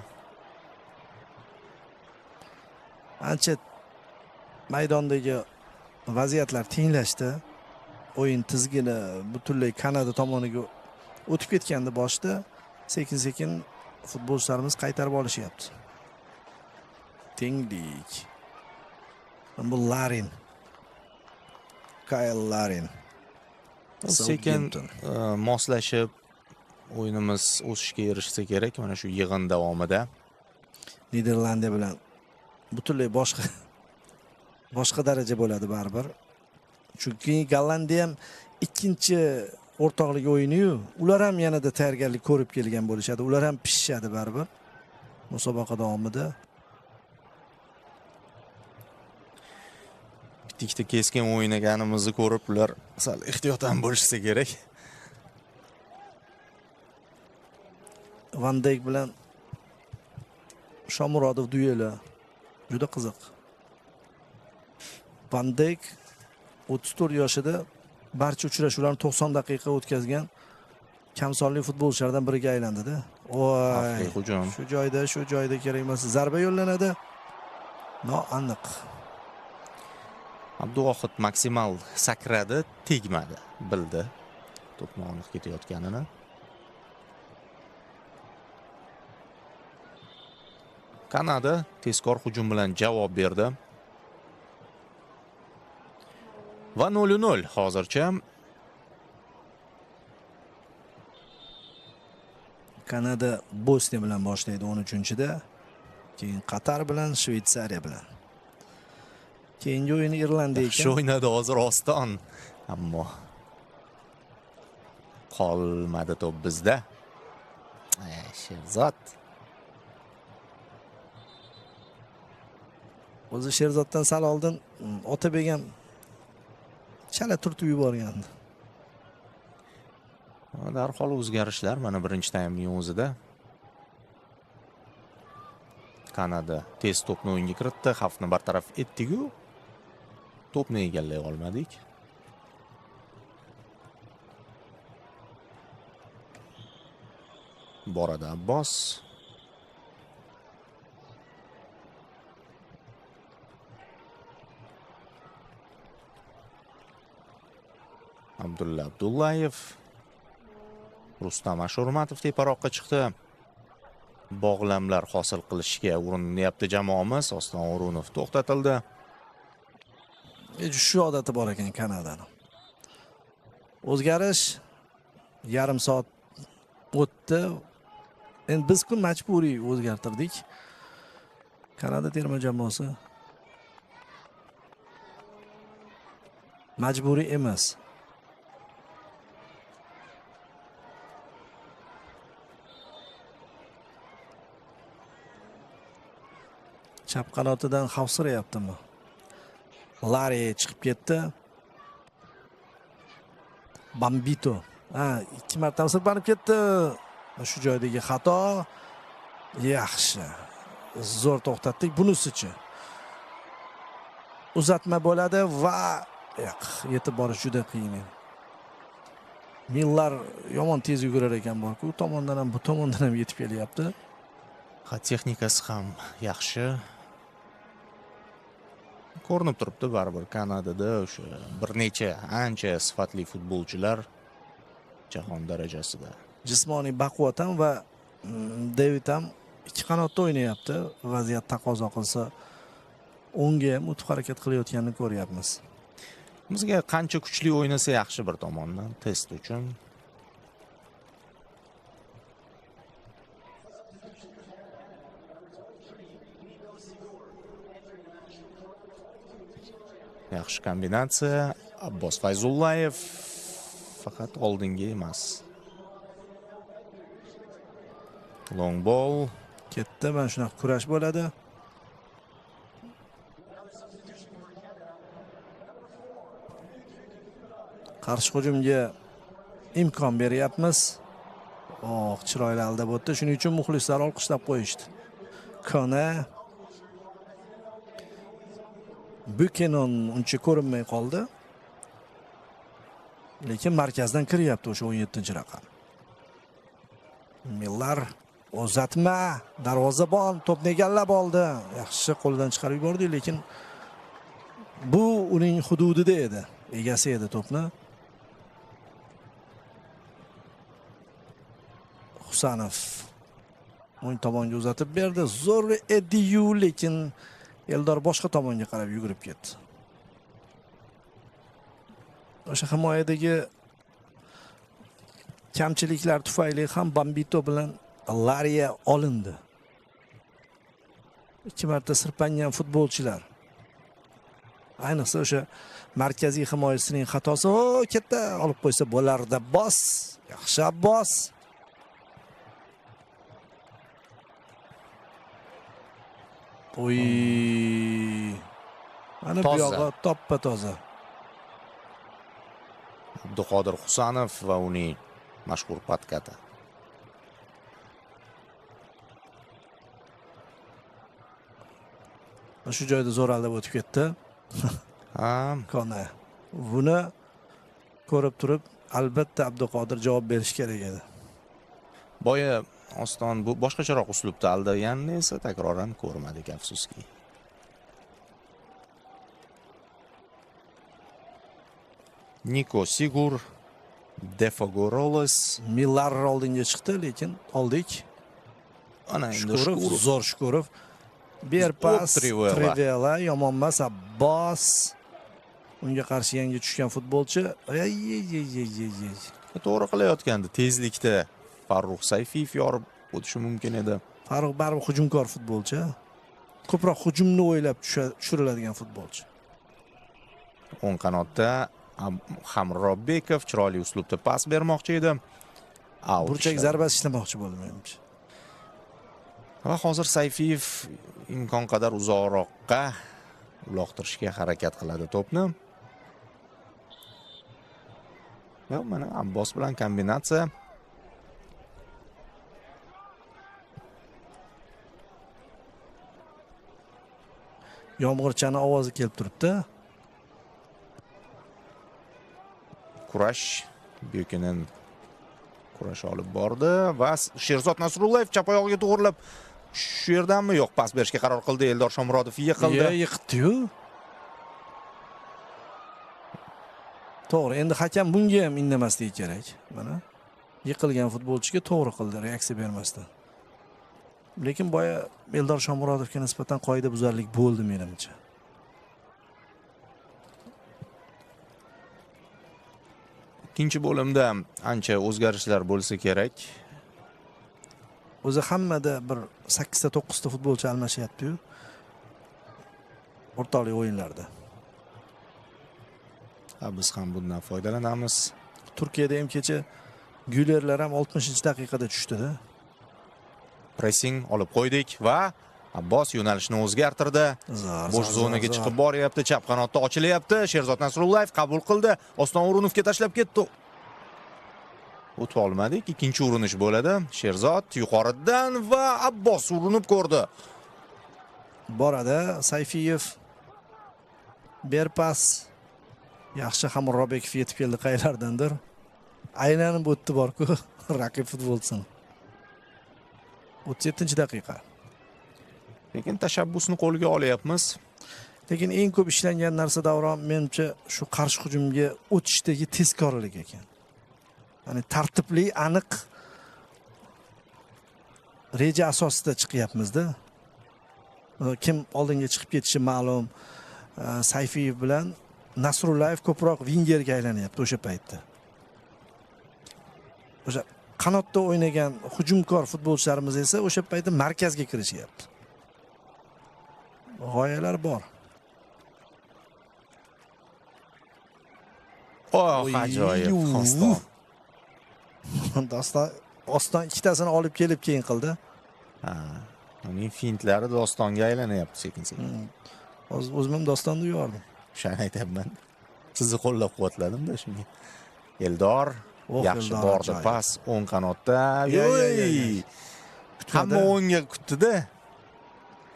ancha maydondagi vaziyatlar tenglashdi. O'yin tizgini butunlay Kanada tomoniga o'tib ketgandi boshda. Sekin-sekin futbolchilarimiz qaytarib olishyapti. Tenglik. Bu Larin. Kyle Larin. sekin moslashib o'yinimiz o'sishga erishsa kerak mana shu yig'in davomida. Niderlandiya bilan butunlay boshqa daraja bo'ladi baribir. Chunki Gollandiya ham ikkinchi o'rtoqlik o'yini-yu, ular ham yanada tayyorgarlik ko'rib kelgan bo'lishadi. Ular ham pishishadi baribir musobaqa davomida. Ikkita keskin o'ynaganimizni ko'rib ular sal ehtiyotdan bo'lishsa kerak. Van Dijk bilan Shomurodov dueli juda qiziq. Van Dijk 34 yoshida barcha uchrashuvlarni 90 daqiqa o'tkazgan kamsonli futbolchilardan biriga aylandi-da. Voy, hujum. Shu joyda kerak emas. Zarba yo'llanadi. Noaniq. Abduvohid maksimal sakradi, tegmadi, bildi to'pni aniq ketayotganini. Kanada tezkor hujum bilan javob berdi. Va 0-0 hozircha. Kanada Bosniya bilan boshlaydi 13-da. Keyin Qatar bilan, Shveysariya bilan. Keyingi o'yin Irlandiya ekan. Yaxshi o'ynadi hozir Oston. Ammo Qolmadi to'p bizda. Sherzod. O'zi Sherzoddan sal oldin Otabek ham chala turtib yuborgandi. Darhol o'zgarishlar mana birinchi taymning o'zida. Kanada tez to'pni o'yinga kiritdi, xavfni bartaraf etdi-ku, to'pni egallay olmadik. Borada Abbos. Abdulla Abdullayev. Rustam Ashurmatov teparoqqa chiqdi. Bog'lamlar hosil qilishga urinyapti jamoamiz. Oston O'runov to'xtatildi. Shu odati bor ekan Kanadaning. O'zgarish yarim soat o'tdi. Endi biz-ku majburiy o'zgartirdik. Kanada terma jamoasi majburiy emas. Chap qanotidan xavfsirayaptimi? Lari chiqib ketdi. Bambito. Ikki marta sirpanib ketdi. Shu joydagi xato. Yaxshi. Zo'r to'xtatdik. Bunisichi. Uzatma bo'ladi va yetib borish juda qiyin. Millar yomon tez yugurar ekan bor-ku, u tomondan ham bu tomondan ham yetib kelyapti. Texnikasi ham yaxshi. Ko'rinib turibdi baribir Kanadada o'sha bir necha ancha sifatli futbolchilar jahon darajasida. Jismoniy baquvvat ham va David ham ikki qanotda o'ynayapti. Vaziyat taqozo qilsa o'ngga ham o'tib harakat qilayotganini ko'ryapmiz. Bizga qancha kuchli o'ynasa yaxshi bir tomondan test uchun. Yaxshi kombinatsiya. Abbos Fayzullayev faqat oldinga emas. Long ball Ketdi, mana shunaqa kurash bo'ladi. Qarshi hujumga imkon beryapmiz. Chiroyli aldab o'tdi. Shuning uchun muxlislar olqishlab qo'yishdi. Kona Buchanan uncha ko'rinmay qoldi. Lekin markazdan kiryapti o'sha 17-raqam. Millar uzatma, darvozabon to'pni egallab oldi. Yaxshi qo'ldan chiqarib yubordi, lekin bu uning hududida edi. Egasi edi to'pni. Husanov o'ng tomonga uzatib berdi. Zo'r edi-yu, lekin Eldor boshqa tomonga qarab yugurib ketdi. O'sha himoyadagi kamchiliklar tufayli ham Bambito bilan Lariya olindi. Ikki marta sirpangan futbolchilar. Ayniqsa o'sha markaziy himoyasining xatosi, katta olib qo'ysa bo'lardi. Bos, yaxshi Abbos. Mana bu yog'i toppa toza. Abduqodir Husanov va uning mashhur patkati. Shu joyda zo'r aldab o'tib ketdi. Kona. Buni ko'rib turib, albatta Abduqodir javob berish kerak edi. Boya Oston bu boshqacharoq uslubda aldaganini esa takroran ko'rmadik, afsuski. Niko Sigur, Defogorolos, Millar oldinga chiqdi, lekin oldik. Ana endi Shukurov, zo'r Shukurov. Ber pas, Trivela, yomon emas, Abbos. Unga qarshi yangi tushgan futbolchi. To'g'ri qilayotgandi. Tezlikda Farruh Sayfiyev yorib o'tishi mumkin edi. Farruh baribir hujumkor futbolchi. Ko'proq hujumni o'ylab tushiriladigan futbolchi. O'ng qanotda Hamrobbekov chiroyli uslubda pas bermoqchi edi. Out Burchak ishladi. zarbasi ishlamoqchi bo'ldi menimcha. Va hozir Sayfiyev imkon qadar uzoqroqqa uloqtirishga harakat qiladi to'pni. Va mana Abbos bilan kombinatsiya. Yomg'irchani ovozi kelib turibdi. Kurash Buyukinin kurash olib bordi va Sherzod Nasrullayev chap oyog'iga to'g'rilab shu yerdanmi yo'q pas berishga qaror qildi. Eldor Shomurodov yiqildi. Yiqitdi-yu. To'g'ri, endi hakam bunga ham indamasligi kerak. Mana yiqilgan futbolchiga to'g'ri qildi, reaksiya bermasdan. Lekin boya Eldor Shomurodovga nisbatan qoidabuzarlik bo'ldi menimcha. Ikkinchi bo'limda ancha o'zgarishlar bo'lsa kerak. O'zi hammada bir 8 ta 9 ta futbolchi almashyapti-yu. O'rtoqlik o'yinlarda. Biz ham bundan foydalanamiz. Turkiyada ham kecha Gülerlar ham 60-daqiqada tushdi-da. Pressing olib qo'ydik va Abbos yo'nalishni o'zgartirdi. Bo'sh zonaga chiqib boryapti, chap qanotda ochilyapti. Sherzod Nasrullayev qabul qildi. Oston O'runovga tashlab ketdi. O'tib olmadik. Ikkinchi urinish bo'ladi. Sherzod yuqoridan va Abbos urinib ko'rdi. Boradi Sayfiyev. Berpas. Yaxshi Hamrobbekov yetib keldi qaylardandir. Aylanib o'tdi bor-ku raqib futbolchisini. 37-daqiqa. Lekin tashabbusni qo'lga olyapmiz. Lekin eng ko'p ishlangan narsa Davron menimcha shu qarshi hujumga o'tishdagi tezkorlik ekan. Ya'ni tartibli, aniq reja asosida chiqyapmiz-da. Kim oldinga chiqib ketishi ma'lum. Sayfiyev bilan Nasrullayev ko'proq vingerga aylanyapti o'sha paytda. O'sha qanotda o'ynagan hujumkor futbolchilarimiz esa o'sha paytda markazga kirishyapti. G'oyalar bor. Ajoyib Oston. Oston ikkitasini olib kelib keyin qildi. Uning fintlari dostonga aylanyapti sekin-sekin. O'zim ham dostonni yordim. Shuni aytayapman. Sizni qo'llab-quvvatladim-da shunga. Eldor yaxshi bordi pas o'ng qanotda. Hamma o'ngga kutdi-da.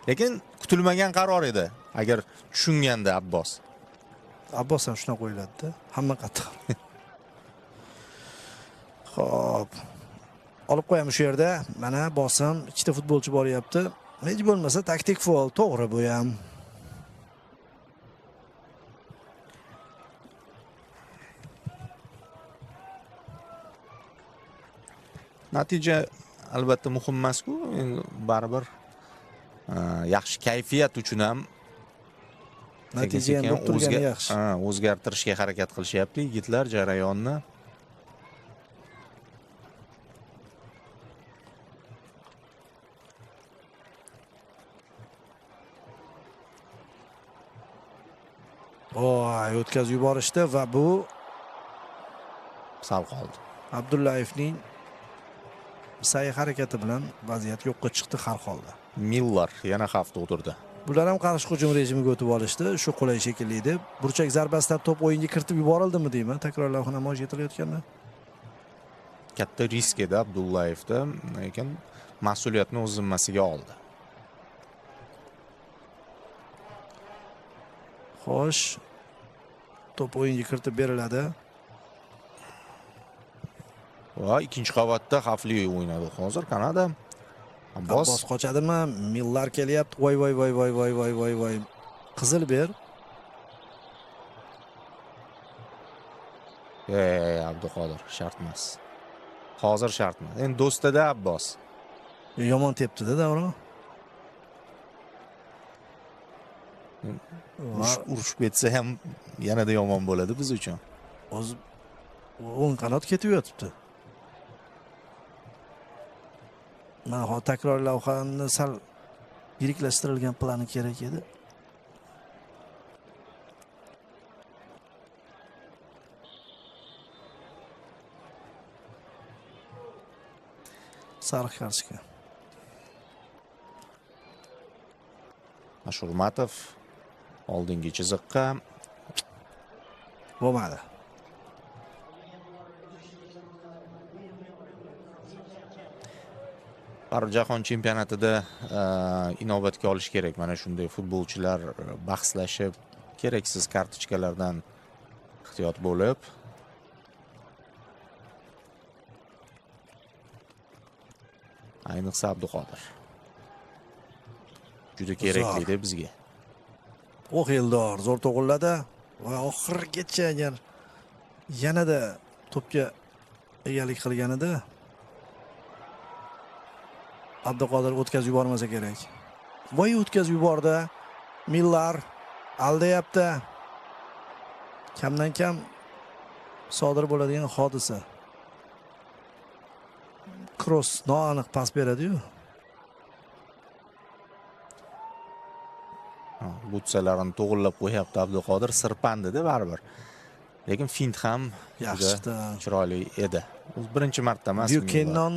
Lekin kutilmagan qaror edi. Agar tushunganda Abbos. Abbos ham shuna qo'yiladi-da. Hamma qattiq. Xo'p. Olib qo'yamiz shu yerda. Mana bosim, ikkita futbolchi boryapti. Hech bo'lmasa taktik faol, to'g'ri bu ham. Natija albatta muhim emas-ku, baribir yaxshi kayfiyat uchun ham natija ham bo'lib turgani yaxshi. O'zgartirishga harakat qilishyapti yigitlar jarayonni. Voy, o'tkazib yuborishdi va bu sal qoldi. Abdullayevning sa'y harakati bilan vaziyat yo'qqa chiqdi har holda. Miller yana xavf tug'dirdi. Bular ham qarshi hujum rejimiga o'tib olishdi. Shu qulay shekilli edi. Burchak zarbasidan to'p o'yinga kiritib yuborildimi deyman. Takrorlar namoyish etilayotganda. Katta risk edi Abdullayevda, lekin mas'uliyatni o'z zimmasiga oldi. Xo'sh. To'p o'yinga kiritib beriladi. Va ikkinchi qavatda xavfli o'ynadi hozir Kanada. Abbos qochadimi? Millar kelyapti. Voy. Qizil ber. Abduqodir shart emas. Hozir shart emas. Endi do'stada Abbos. Yomon tepdi-da Davron. Urushib ketsa ham yanada yomon bo'ladi biz uchun. O'zi o'ng qanot ketib yotibdi. Mana hozir takror lavhani sal yiriklashtirilgan plani kerak edi. Sariq kartochka. Ashurmatov oldingi chiziqqa. Bo'lmadi. Jahon chempionatida inobatga olish kerak. Mana shunday futbolchilar bahslashib, keraksiz kartochkalardan ehtiyot bo'lib. Ayniqsa Abduqodir. Juda kerakli deb bizga. O'xeldor zo'r to'g'riladi va oxirigacha agar yanada to'pga egalik qilganida Abduqodir o'tkazib yubormasa kerak. Voy o'tkazib yubordi. Millar aldayapti. Kamdan kam sodir bo'ladigan hodisa. Cross noaniq pas beradi-yu. Butsalarini to'g'irlab qo'yapti Abduqodir, sirpandida baribir. Lekin fint ham yaxshi chiroyli edi. Birinchi marta emas, Buchanan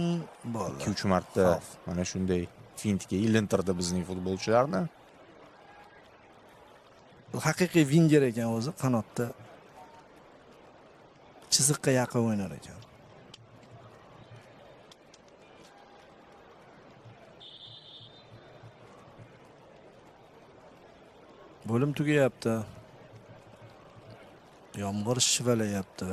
bo'ldi. 2-3 marta mana shunday fintga ilintirdi bizning futbolchilarni. Haqiqiy winger ekan o'zi, qanotda chiziqqa yaqin o'ynar ekan. Bo'lim tugayapti. Yomg'ir shivalayapti.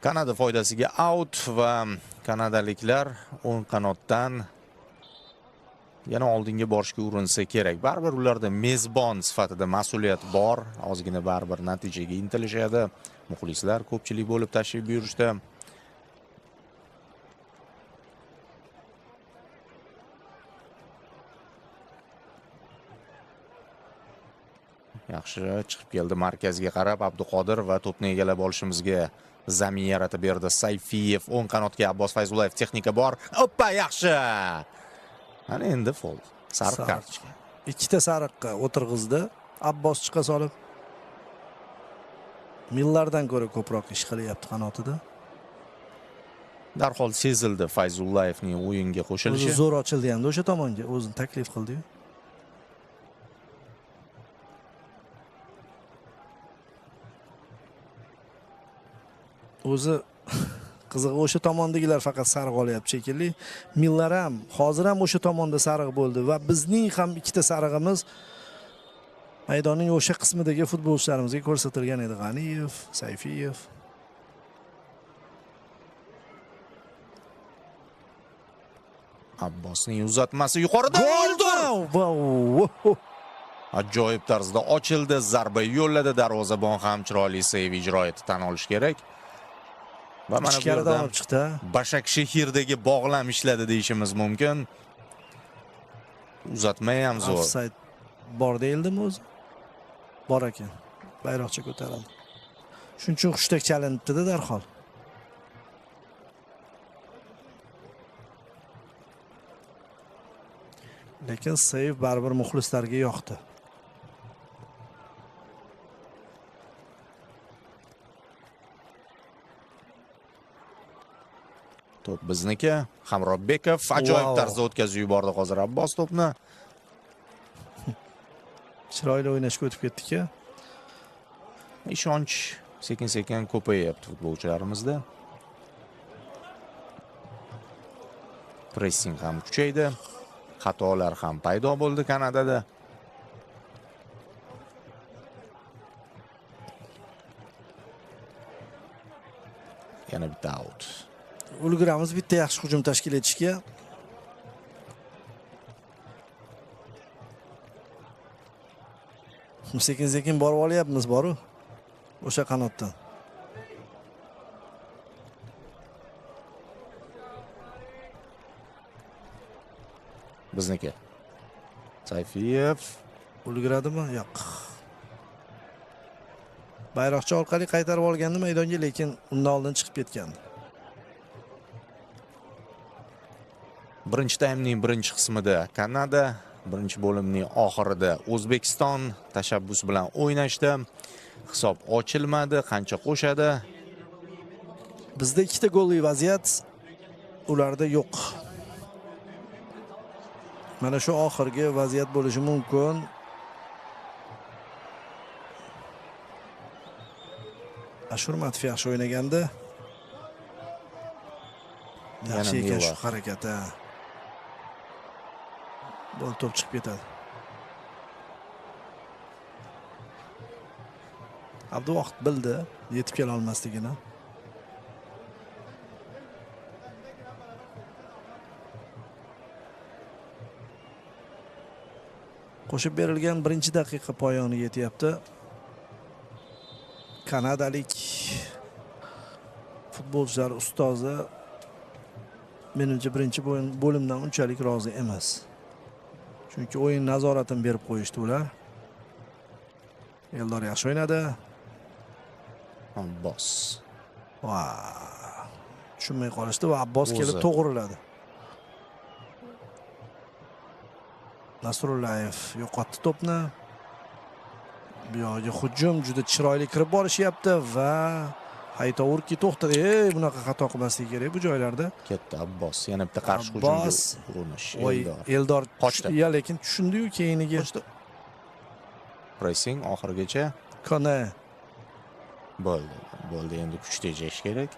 Kanada foydasiga out va kanadaliklar o'ng qanotdan yana oldinga borishga urinsa kerak. Baribir ularda mezbon sifatida mas'uliyat bor. Ozgina baribir natijaga intilishadi. Muxlislar ko'pchilik bo'lib tashrif buyurishdi. Yaxshi chiqib keldi markazga qarab Abduqodir va to'pni egallab olishimizga zamin yaratib berdi. Sayfiyev o'ng qanotga Abbos Fayzullayev texnika bor. Oppa, yaxshi. Ana endi fol. Sariq kartochka. Ikkita sariqqa o'tirg'izdi. Abbos chiqa solib Millardan ko'ra ko'proq ish qilyapti qanotida. Darhol sezildi Fayzullayevning o'yinga qo'shilishi. O'zi zo'r ochildi hamda o'sha tomonga o'zini taklif qildi-yu. O'zi qizig'i o'sha tomondagilar faqat sariq olyapti shekilli. Millar ham hozir ham o'sha tomonda sariq bo'ldi va bizning ham ikkita sarig'imiz maydonning o'sha qismidagi futbolchilarimizga ko'rsatilgan edi. G'aniyev, Sayfiyev. Abbosning uzatmasi yuqorida Gol! Ajoyib tarzda ochildi, zarba yo'lladi, darvozabon ham chiroyli seyv ijro etdi, tan olish kerak. Va mana bu yerda chiqdi. Bashaksheherdagi bog'lam ishladi deyishimiz mumkin. Uzatma ham zo'r. Offside bor deyildimi o'zi? Bor ekan. Bayroqcha ko'tarildi. Shuning uchun hushtak chalinibdi-da darhol. Lekin seyv baribir muxlislarga yoqdi. To'p bizniki. Hamrobbekov ajoyib tarzda o'tkazib yubordi hozir Abbos to'pni. Chiroyli o'ynashga o'tib ketdik-a. Ishonch sekin-sekin ko'payapti futbolchilarimizda. Pressing ham kuchaydi. Xatolar ham paydo bo'ldi Kanadada. Yana bitta out. Ulguramiz bitta yaxshi hujum tashkil etishga. Sekin-sekin borib olyapmiz boru. O'sha qanotdan. Bizniki. Sayfiyev ulguradimi? Yo'q. Bayroqcha orqali qaytarib olgandi maydonga, lekin undan oldin chiqib ketgandi. Birinchi taymning birinchi qismida Kanada, birinchi bo'limning oxirida O'zbekiston tashabbus bilan o'ynashdi. Hisob ochilmadi, qancha qo'shadi? Bizda ikkita golli vaziyat, ularda yo'q. Mana shu oxirgi vaziyat bo'lishi mumkin. Ashurmatov yaxshi o'ynaganda. Yaxshi ekan shu harakati. Bo'l to'p chiqib ketadi. Abduvaqt bildi yetib kela olmasligini. Qo'shib berilgan birinchi daqiqa poyoniga yetyapti. Kanadalik futbolchilar ustozi menimcha birinchi bo'limdan unchalik rozi emas. Chunki o'yin nazoratini berib qo'yishdi ular. Eldor yaxshi o'ynadi. Abbos. Va tushunmay qolishdi va Abbos kelib to'g'riladi. Nasrullayev yo'qotdi to'pni. Bu yoqqa hujum juda chiroyli kirib borishyapti va Haytovurki to'xtadi. Bunaqa xato qilmaslik kerak bu joylarda. Katta Abbos yana bitta qarshi hujumga urinish. Eldor qochdi. Ya lekin tushundi-yu keyiniga. Pressing oxirigacha. Kone Bo'ldi, endi kuch tejash kerak.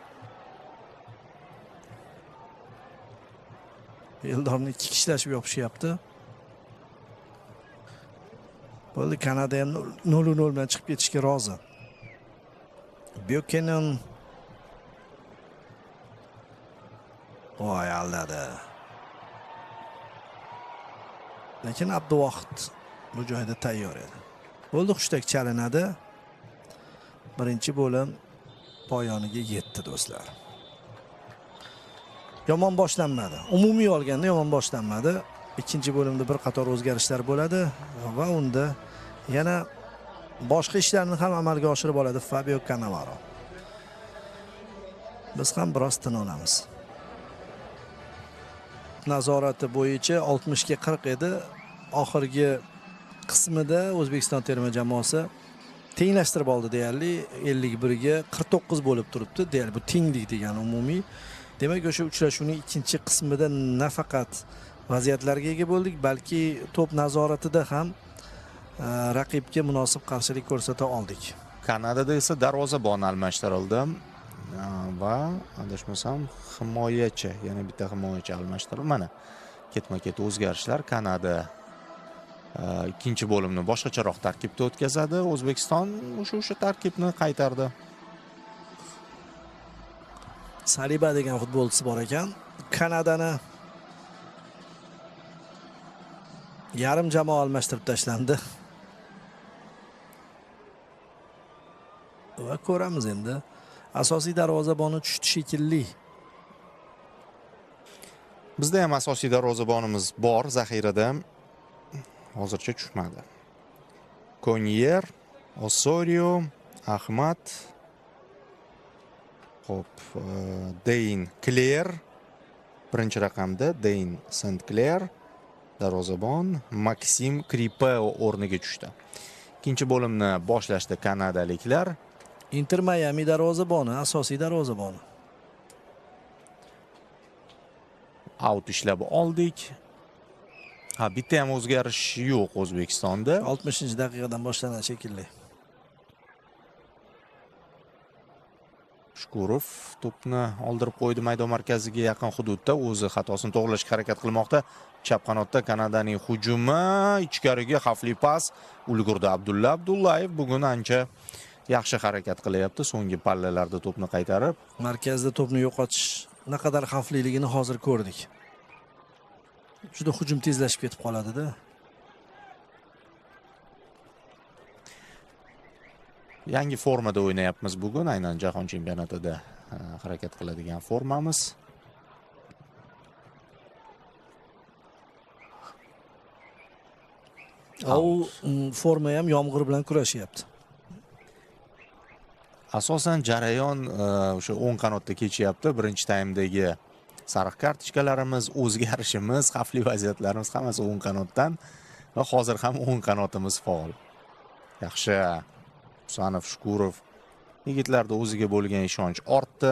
Eldorni ikki kishlashib yopishyapti. Bo'ldi, Kanada ham 0-0 bilan chiqib ketishga rozi. Buchanan voy aldadi. Lekin Abduvaqt bu joyda tayyor edi. Bo'ldi, hushtak chalinadi. Birinchi bo'lim poyoniga yetdi do'stlar. Yomon boshlanmadi. Umumiy olganda yomon boshlanmadi. Ikkinchi bo'limda bir qator o'zgarishlar bo'ladi va unda yana boshqa ishlarni ham amalga oshirib oladi Fabio Cannavaro. Biz ham biroz tin olamiz. Nazorati bo'yicha 60 ga 40 edi. Oxirgi qismida O'zbekiston terma jamoasi tenglashtirib oldi deyarli 51 ga 49 bo'lib turibdi. Deyarli bu tenglik degani umumiy. Demak, o'sha uchrashuvning ikkinchi qismida nafaqat vaziyatlarga ega bo'ldik, balki to'p nazoratida ham raqibga munosib qarshilik ko'rsata oldik. Kanadada esa darvozabon almashtirildi va adashmasam himoyachi, yana bitta himoyachi almashtirildi. Mana ketma-ket o'zgarishlar. Kanada ikkinchi bo'limni boshqacharoq tarkibda o'tkazadi. O'zbekiston o'sha tarkibni qaytardi. Saliba degan futbolchisi bor ekan. Kanadani yarim jamoa almashtirib tashlandi. Va ko'ramiz endi. Asosiy darvozaboni tushdi shekilli. Bizda ham asosiy darvozabonimiz bor zaxirada. Hozircha tushmadi. Konyer, Osorio, Ahmad, hop, Deyn Claire birinchi raqamda, Deyn St. Clair darvozabon, Maksim Kripeo o'rniga tushdi. Ikkinchi bo'limni boshlashdi kanadaliklar. Inter Miami darvozaboni, asosiy darvozaboni. Out ishlab oldik. Bitta ham o'zgarish yo'q O'zbekistonda. 60-daqiqadan boshlanadi shekilli. Shukurov to'pni oldirib qo'ydi maydon markaziga yaqin hududda, o'zi xatosini to'g'rilashga harakat qilmoqda. Chap qanotda Kanadaning hujumi, ichkariga xavfli pas ulgurdi Abdulla Abdullayev. Bugun ancha yaxshi harakat qilyapti, so'nggi pallalarda to'pni qaytarib. Markazda to'pni yo'qotish naqadar xavfliligini hozir ko'rdik. Juda hujum tezlashib ketib qoladi-da. Yangi formada o'ynayapmiz bugun, aynan jahon chempionatida harakat qiladigan formamiz. U forma ham yomg'ir bilan kurashyapti. Asosan jarayon o'sha o'ng qanotda kechyapti. Birinchi taymdagi sariq kartochkalarimiz, o'zgarishimiz, xavfli vaziyatlarimiz hammasi o'ng qanotdan va hozir ham o'ng qanotimiz faol. Yaxshi. Husanov, Shukurov yigitlarda o'ziga bo'lgan ishonch ortdi.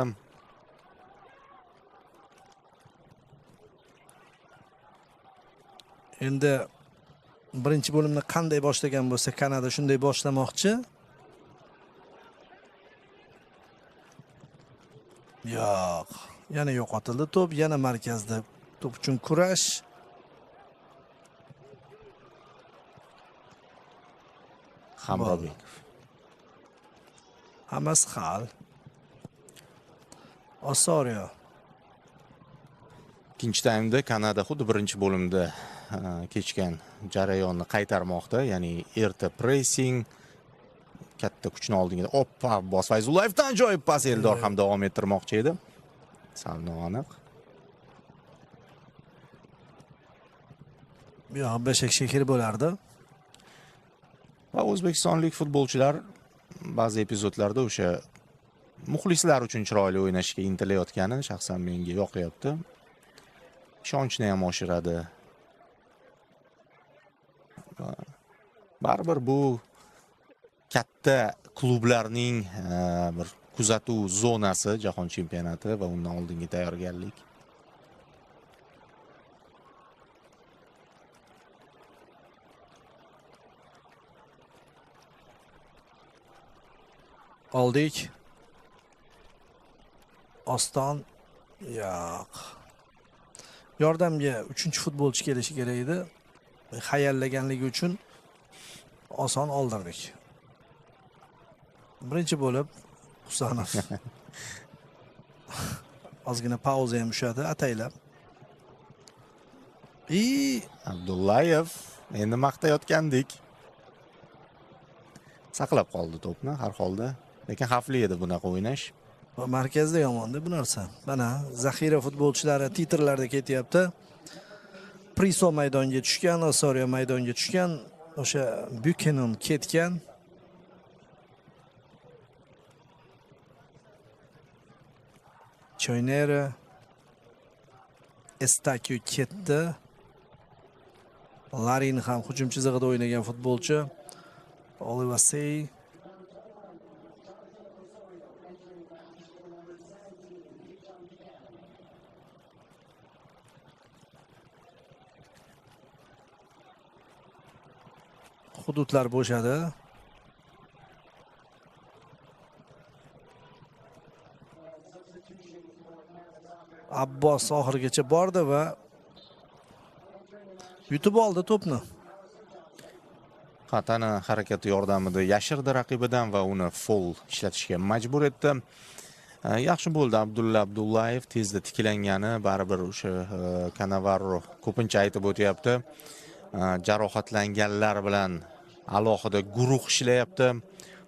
Endi birinchi bo'limni qanday boshlagan bo'lsa, Kanada shunday boshlamoqchi. Yo'q, yana yo'qotildi to'p, yana markazda to'p uchun kurash. Hamrobekov. Hammasi hal. Osorio. Ikkinchi taymda Kanada xuddi birinchi bo'limda kechgan jarayonni qaytarmoqda, ya'ni erta pressing, katta kuchni oldinga. Oppa, Abbos Fayzullayevdan ajoyib pas Eldor ham davom ettirmoqchi edi. Sal noaniq. Bu yoq beshak shekeri bo'lardi. Va o'zbekistonlik futbolchilar ba'zi epizodlarda o'sha muxlislar uchun chiroyli o'ynashga intilayotgani shaxsan menga yoqyapti. Ishonchni ham oshiradi. Baribir bu katta klublarning bir kuzatuv zonasi jahon chempionati va undan oldingi tayyorgarlik. Oldik. Oston yo'q. Yordamga 3-futbolchi kelishi kerak edi. Hayallaganligi uchun oson oldirdik. Birinchi bo'lib Husanov. Ozgina pauza ham ushadi ataylab. Abdullayev endi maqtayotgandik. Saqlab qoldi to'pni har holda, lekin xavfli edi bunaqa o'ynash. Va markazda yomon-da bu narsa. Mana zaxira futbolchilari titrlarda ketyapti. Priso maydonga tushgan, Osorio maydonga tushgan, o'sha Buchanan ketgan. Choynera Estakyu ketdi. Larin ham hujum chizig'ida o'ynagan futbolchi. Olivasey hududlar bo'shadi. Abbos oxirigacha bordi va yutib oldi to'pni. Xatani harakati yordamida yashirdi raqibidan va uni foul ishlatishga majbur etdi. Yaxshi bo'ldi Abdulla Abdullayev tezda tiklangani, baribir o'sha Cannavaro ko'pincha aytib o'tyapti. Jarohatlanganlar bilan alohida guruh ishlayapti.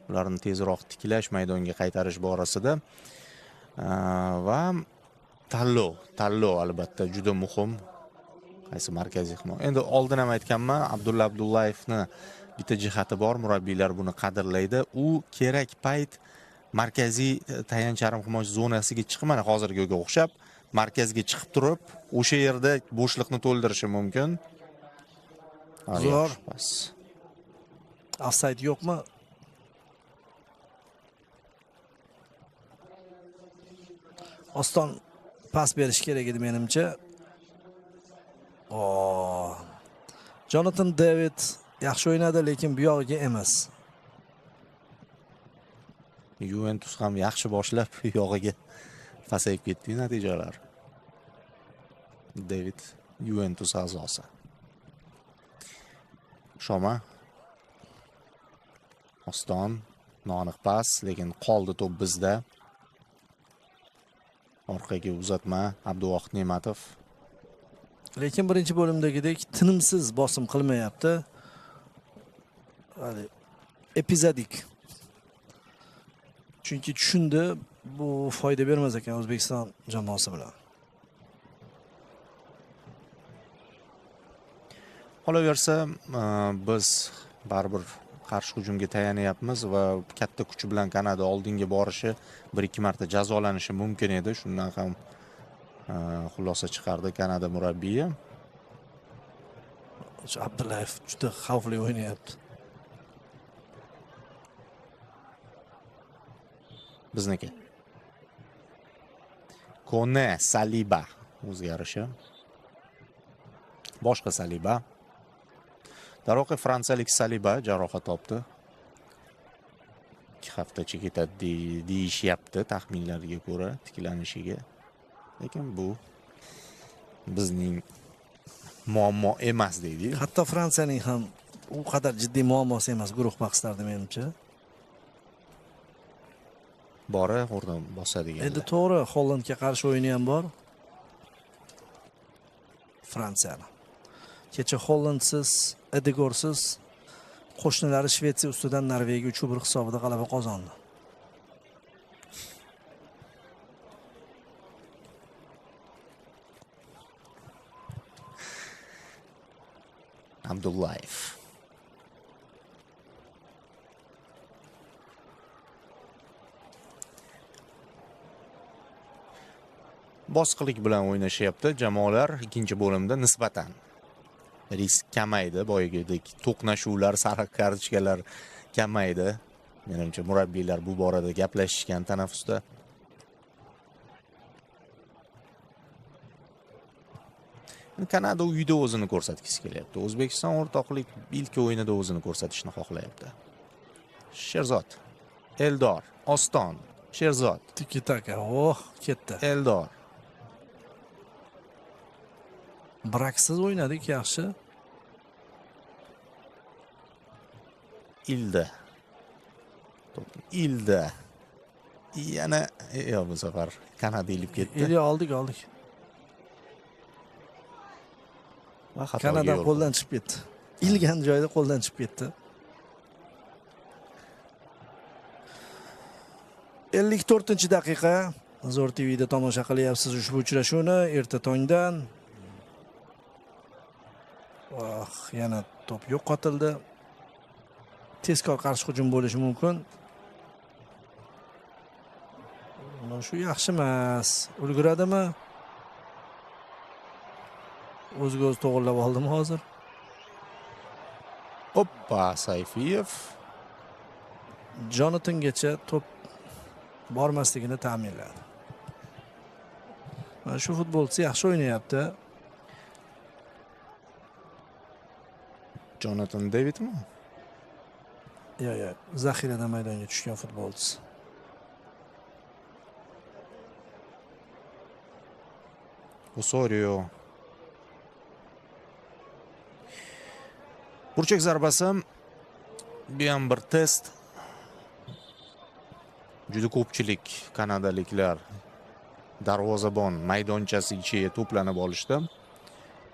Ularni tezroq tiklash, maydonga qaytarish borasida. Va tanlov albatta juda muhim. Qaysi markaziy himoya. Endi oldin ham aytganman, Abdulla Abdullayevni bitta jihati bor, murabbiylar buni qadrlaydi. U kerak payt markaziy tayanch yarim himoya zonasiga chiqib, mana hozirgiga o'xshab, markazga chiqib turib, o'sha yerda bo'shliqni to'ldirishi mumkin. Zo'r. Offside yo'qmi? Oston pas berish kerak edi menimcha. Jonathan David yaxshi o'ynadi, lekin bu yog'iga emas. Juventus ham yaxshi boshlab, bu yog'iga pasayib ketdi natijalar. David Juventus a'zosi. Shoma. Oston noaniq pas, lekin qoldi to'p bizda. Orqaga uzatma Abduvohid Ne'matov. Lekin birinchi bo'limdagidek tinimsiz bosim qilmayapti. Hali epizodik. Chunki tushundi, bu foyda bermas ekan O'zbekiston jamoasi bilan. Qolaversa, biz baribir qarshi hujumga tayanyapmiz va katta kuch bilan Kanada oldinga borishi 1-2 marta jazolanishi mumkin edi. Shundan ham xulosa chiqardi Kanada murabbiyi. Abdullayev juda xavfli o'ynayapti. Bizniki. Kone Saliba o'zgarishi. Boshqa Saliba. Darvoqe fransiyalik Saliba jarohat topdi. 2 haftacha ketadi deyishyapti taxminlarga ko'ra tiklanishiga. Lekin bu bizning muammo emas deydi. Hatto Fransiyaning ham u qadar jiddiy muammosi emas guruh bahslarida menimcha. Bora o'rdan bosadigan. Endi to'g'ri, Hollandga qarshi o'yini ham bor. Fransiyani. Kecha Hollandsiz, Edegorsiz qo'shnilari Shvetsiya ustidan Norvegiya 3-1 hisobida g'alaba qozondi. Abdullayev. Bosqilik bilan o'ynashyapti jamoalar ikkinchi bo'limda nisbatan. Risk kamaydi, boyagidek to'qnashuvlar, sariq kartochkalar kamaydi. Menimcha murabbiylar bu borada gaplashishgan tanaffusda. Kanada uyda o'zini ko'rsatgisi kelyapti. O'zbekiston o'rtoqlik ilk o'yinida o'zini ko'rsatishni xohlayapti. Sherzod, Eldor, Oston, Sherzod, Tiki-taka, ketdi. Eldor. Braksiz o'ynadik yaxshi. Ilda. Yana bu safar Kanada ilib ketdi. Oldik. Kanada qo'ldan chiqib ketdi. Ilgan joyda qo'ldan chiqib ketdi. 54-daqiqa. Zo'r TV'da tomosha qilyapsiz ushbu uchrashuvni erta tongdan. Yana to'p yo'qotildi. Tezkor qarshi hujum bo'lishi mumkin. Mana shu yaxshi emas. Ulguradimi? O'ziga o'zi to'g'rilab oldimi hozir? Oppa, Sayfiyev. Jonathangacha to'p bormasligini ta'minladi. Mana shu futbolchi yaxshi o'ynayapti. Jonathan Davidmi? Yo'q, zaxiradan maydonga tushgan futbolchi. Osorio. Burchak zarbasi. Bu ham bir test. Juda ko'pchilik kanadaliklar darvozabon maydonchasi ichiga to'planib olishdi.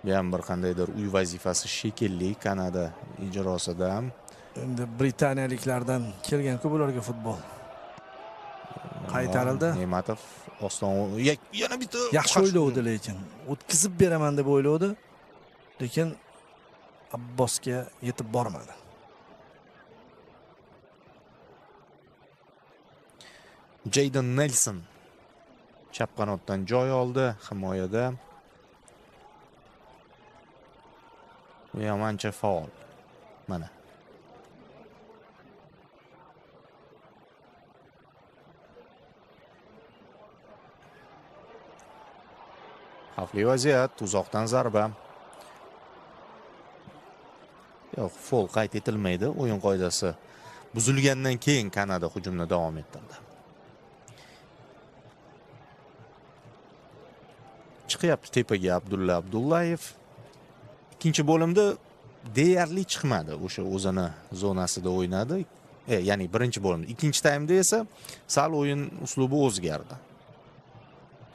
Bu ham bir qandaydir uy vazifasi shekilli Kanada ijrosida ham. Endi britaniyaliklardan kelgan-ku bularga futbol. Qaytarildi. Ne'matov Oston yana bitta yaxshi o'ylovdi, lekin o'tkazib beraman deb o'ylovdi. Lekin Abbosga yetib bormadi. Jayden Nelson chap qanotdan joy oldi himoyada. Bu ham ancha faol. Mana. Xavfli vaziyat, uzoqdan zarba. Yo'q, foul qayd etilmaydi. O'yin qoidasi buzilgandan keyin Kanada hujumni davom ettirdi. Chiqyapti tepaga Abdulla Abdullayev. Ikkinchi bo'limda deyarli chiqmadi. O'sha o'zini zonasida o'ynadi. Ya'ni birinchi bo'limda. Ikkinchi taymda esa sal o'yin uslubi o'zgardi.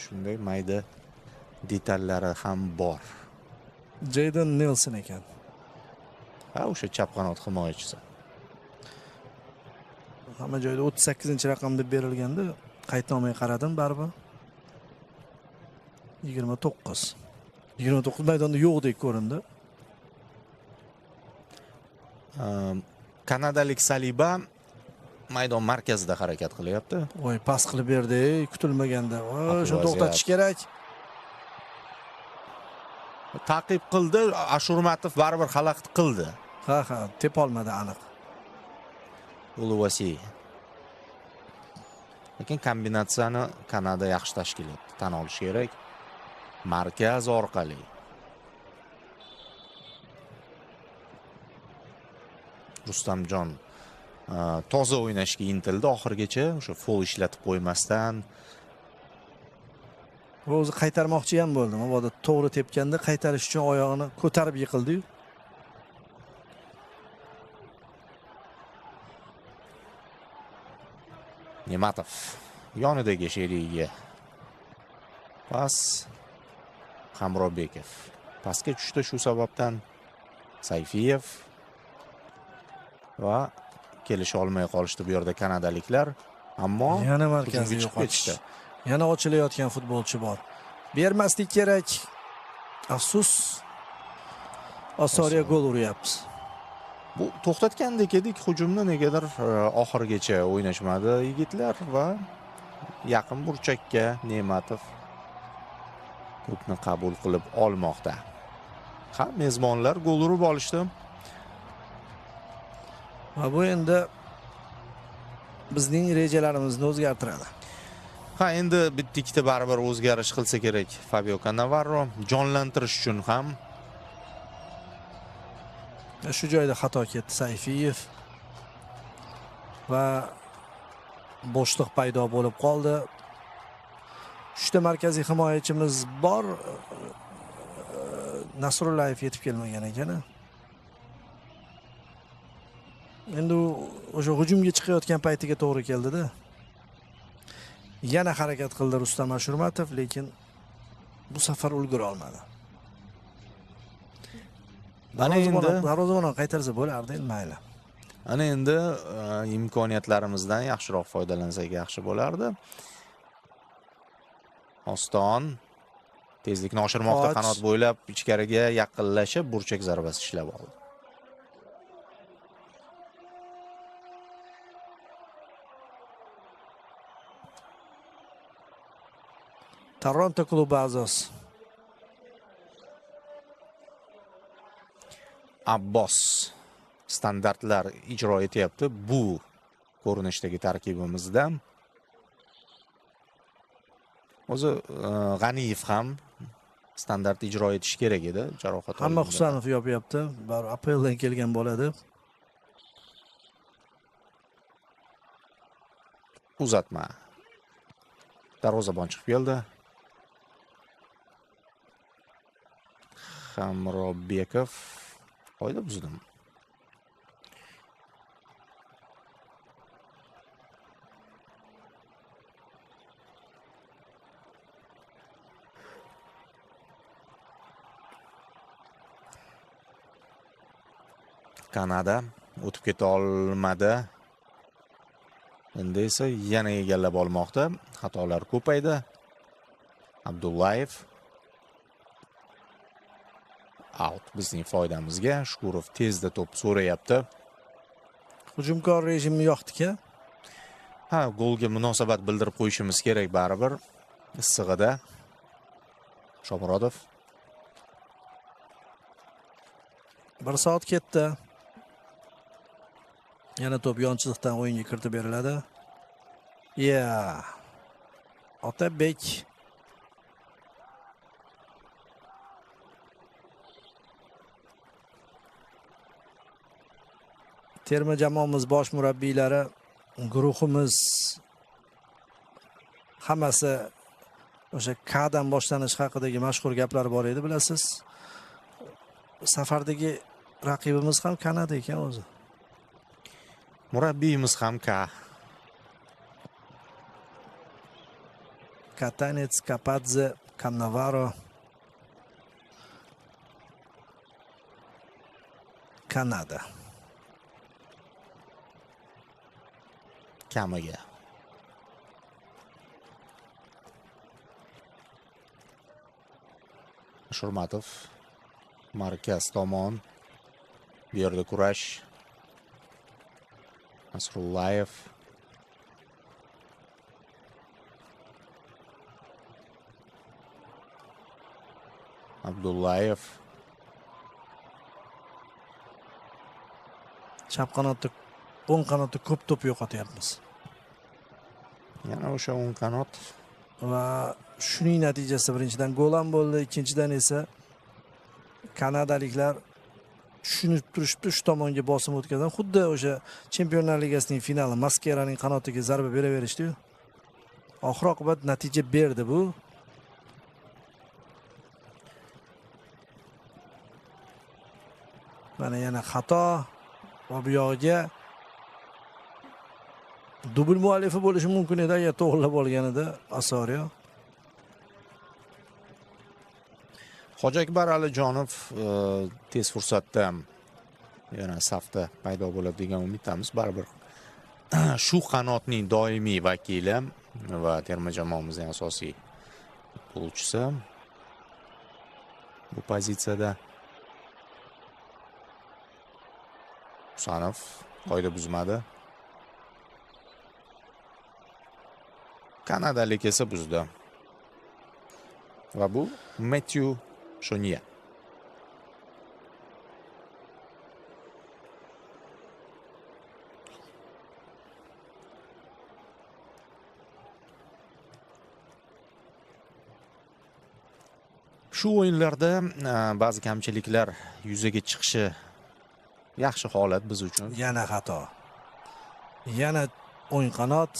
Shunday mayda detallari ham bor. Jayden Nelson ekan. O'sha chap qanot himoyachisi. Hamma joyda 38-raqam deb berilganda qaydnomaga qaradim baribir. 29. 29 maydonda yo'qdek ko'rindi. Kanadalik Saliba maydon markazida harakat qilyapti. Pas qilib berdi, kutilmaganda. Shuni to'xtatish kerak. Ta'qib qildi, Ashurmatov baribir xalaqit qildi. Ha, tepolmadi aniq. Uluvasi. Lekin kombinatsiyani Kanada yaxshi tashkil etdi, tan olish kerak. Markaz orqali Rustamjon toza o'ynashga intildi oxirgacha, o'sha fol ishlatib qo'ymasdan. O'zi qaytarmoqchi ham bo'ldi. Mabodo to'g'ri tepganda qaytarish uchun oyog'ini ko'tarib yiqildi-yu. Nematov yonidagi sherigiga pas Hamrobekov pastga tushdi, shu sababdan Sayfiyev va kelisha olmay qolishdi bu yerda kanadaliklar, ammo Yana hujumga markaziy chiqib yo'qotishdi. ketishdi. Yana ochilayotgan futbolchi bor. Bermaslik kerak. Afsus. Osoriya gol uryapmiz. Bu to'xtatgandek edik hujumni, negadir oxirigacha o'ynashmadi yigitlar va yaqin burchakka Ne'matov to'pni qabul qilib olmoqda. Ha, mezbonlar gol urib olishdi. Va bu endi bizning rejalarimizni o'zgartiradi. Ha, endi bitta ikkita baribir o'zgarish qilsa kerak Fabio Cannavaro, jonlantirish uchun ham. Shu joyda xato ketdi Sayfiyev va bo'shliq paydo bo'lib qoldi. 3 ta markaziy himoyachimiz bor. Nasrullayev yetib kelmagan ekan. Endi o'sha hujumga chiqayotgan paytiga to'g'ri keldi-da. Yana harakat qildi Rustam Ashurmatov, lekin bu safar ulgura olmadi. Ana endi darvozabon qaytarsa bo'lardi, endi mayli. Ana endi imkoniyatlarimizdan yaxshiroq foydalansak yaxshi bo'lardi. Oston tezlikni oshirmoqda, qanot bo'ylab ichkariga yaqinlashib burchak zarbasi ishlab oldi. Toronto klubi a'zosi Abbos standartlar ijro etyapti bu ko'rinishdagi tarkibimizda. O'zi G'aniyev ham standart ijro etish kerak edi, jarohat Hamma olganda. Husanov yopyapti. Bari APLdan kelgan bo'ladi. Uzatma. Darvozabon chiqib keldi. Hamrobekov qo'ydi buzdim. Kanada o'tib keta olmadi. Endi esa yana egallab olmoqda. Xatolar ko'paydi. Abdullayev out bizning foydamizga. Shukurov tezda to'p so'rayapti. Hujumkor rejimni yoqdik-a? Ha, golga munosabat bildirib qo'yishimiz kerak baribir. Issig'ida Shomurodov. 1 soat ketdi. Yana to'p yonchilikdan o'yinga kiritib beriladi. Otabek terma jamoamiz bosh murabbiylari, guruhimiz hammasi o'sha K'dan boshlanish haqidagi mashhur gaplar bor edi, bilasiz. Safardagi raqibimiz ham Kanada ekan o'zi. Murabbiyimiz ham Katanets, Kapadze, Cannavaro, Kanada. Kamiga. Shurmatov markaz tomon. Bu yerda kurash. Nasrullayev. Abdullayev. Chap qanotda, o'ng qanotda ko'p to'p yo'qotyapmiz. Yana o'sha o'ng qanot. Va shuning natijasida birinchidan gol ham bo'ldi, ikkinchidan esa kanadaliklar tushunib turishibdi, shu tomonga bosim o'tkazgan. Xuddi o'sha Chempionlar Ligasining finali Maskeraning qanotiga zarba beraverishdi-yu. Oxir oqibat natija berdi bu. Mana yana xato va bu yog'iga dubl muallifi bo'lishi mumkin edi agar to'g'rilab olganida Osorio. Hojiakbar Alijonov tez fursatda yana safda paydo bo'ladi degan umiddamiz. Baribir shu qanotning doimiy vakili va terma jamoamizning asosiy futbolchisi bu pozitsiyada. Husanov qoida buzmadi. Kanadalik esa buzdi. Va bu Matthew Shoniya. Shu o'yinlarda ba'zi kamchiliklar yuzaga chiqishi yaxshi holat biz uchun. Yana xato. Yana o'ng qanot.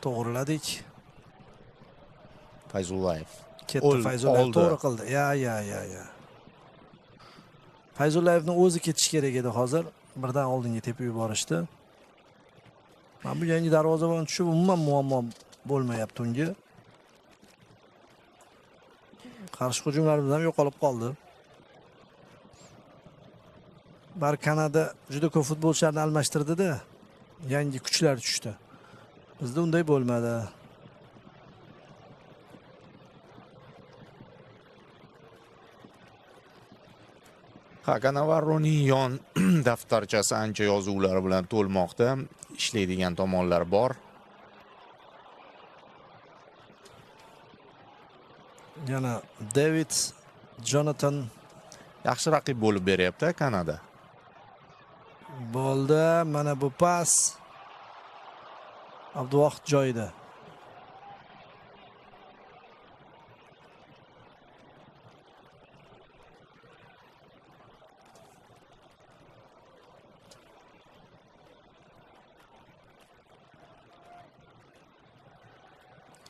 To'g'riladik. Fayzullayev. Ketdi Fayzullayev to'g'ri qildi. Ya. Fayzullayevning o'zi ketish kerak edi hozir. Birdan oldinga tepib yuborishdi. Mana bu yangi darvozabon tushib umuman muammo bo'lmayapti unga. Qarshi hujumlarimiz ham yo'qolib qoldi. Bar Kanada juda ko'p futbolchilarni almashtirdi-da. Yangi kuchlar tushdi. Bizda unday bo'lmadi. Cannavaroning yon daftarchasi ancha yozuvlar bilan to'lmoqda. Ishlaydigan tomonlar bor. Yana David Jonathan Yaxshi raqib bo'lib beryapti Kanada. bo'ldi. Mana bu pas Abduvohid joyida.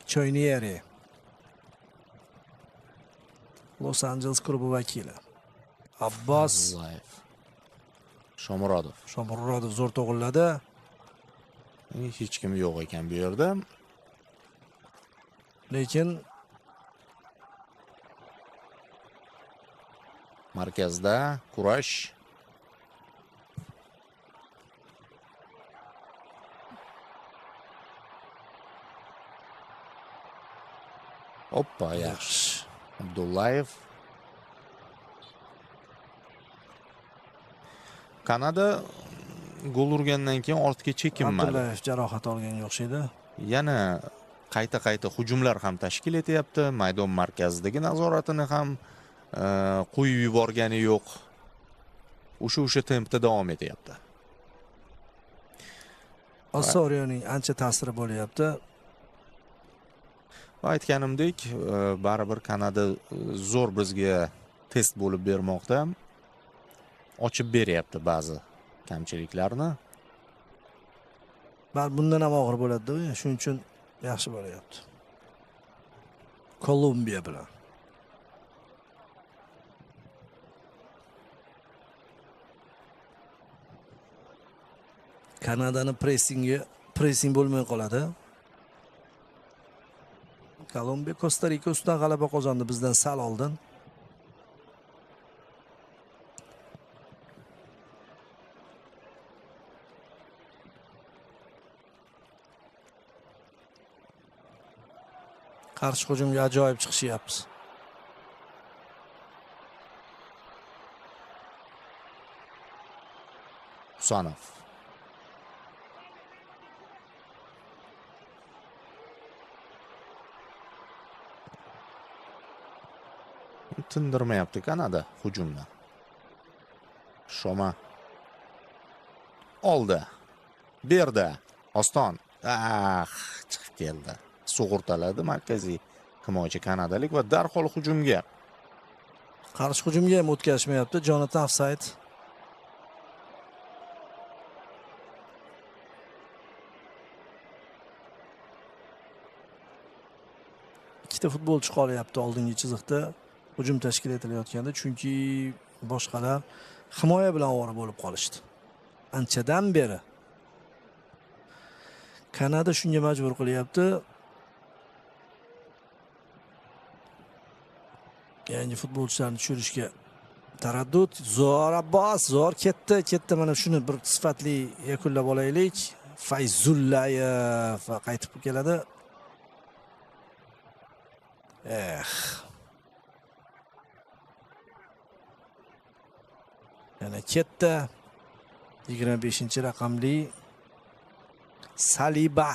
Choynieri. Los Angeles klubi vakili. Abbos Shomurodov zo'r to'g'riladi. Hech kim yo'q ekan bu yerda. Lekin Markazda kurash. Hoppa, yaxshi. Abdullayev. Kanada gol urgandan keyin ortga chekinmadi. Abdullayev jarohat olganga o'xshaydi. Yana qayta hujumlar ham tashkil etyapti. Maydon markazidagi nazoratini ham qo'yib yuborgani yo'q. O'sha tempda davom etyapti. Osorioning ancha ta'siri bo'lyapti. Aytganimdek, baribir Kanada zo'r bizga test bo'lib bermoqda. Ochib beryapti ba'zi kamchiliklarni. Bundan ham og'ir bo'ladi-da, shuning uchun yaxshi bo'lyapti. Kolumbiya bilan. Kanadani pressing bo'lmay qoladi. Kolumbiya Kosta Rika ustidan g'alaba qozondi bizdan sal oldin. Qarshi hujumga ajoyib chiqishyapmiz. Husanov. tindirmayapti Kanada hujumni. Shoma oldi. Berdi. Oston. Chiqib keldi. Sug'urtaladi markaziy himoyachi kanadalik va darhol hujumga. Qarshi hujumga ham o'tkazishmayapti. Jonatan ofsayd. Ikkita futbolchi qolyapti oldingi chiziqda hujum tashkil etilayotganda, chunki boshqalar himoya bilan ovora bo'lib qolishdi. Anchadan beri Kanada shunga majbur qilyapti. Yangi futbolchilarni tushirishga taraddud. Zo'r Abbos, zo'r ketdi. Mana shuni bir sifatli yakunlab olaylik. Fayzullayev qaytib keladi. Yana ketdi. 25-raqamli Saliba.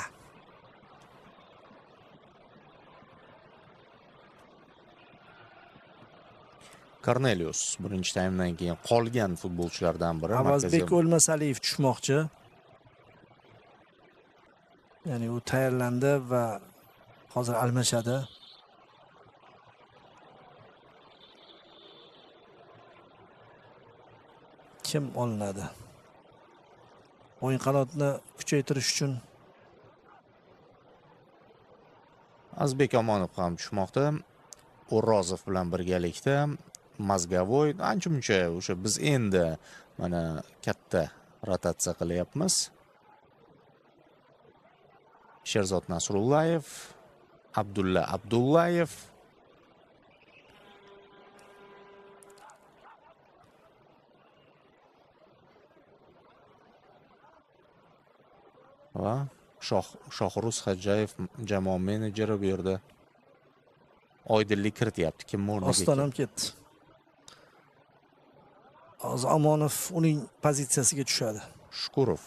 Cornelius birinchi taymdan keyin qolgan futbolchilardan biri. Avazbek O'lmasaliyev tushmoqchi. Ya'ni u tayyorlandi va hozir almashadi. Kim olinadi? O'yin qanotni kuchaytirish uchun Azbek Omonov ham tushmoqda. O'rozov bilan birgalikda Mazgavoy ancha-muncha o'sha biz endi mana katta rotatsiya qilyapmiz. Sherzod Nasrullayev, Abdulla Abdullayev, va Shohruz Xajayev jamoa menejeri bu yerda oydinlik kirityapti. Kim o'rniga? Oston ham ketdi. Hozir Omonov uning pozitsiyasiga tushadi. Shukurov.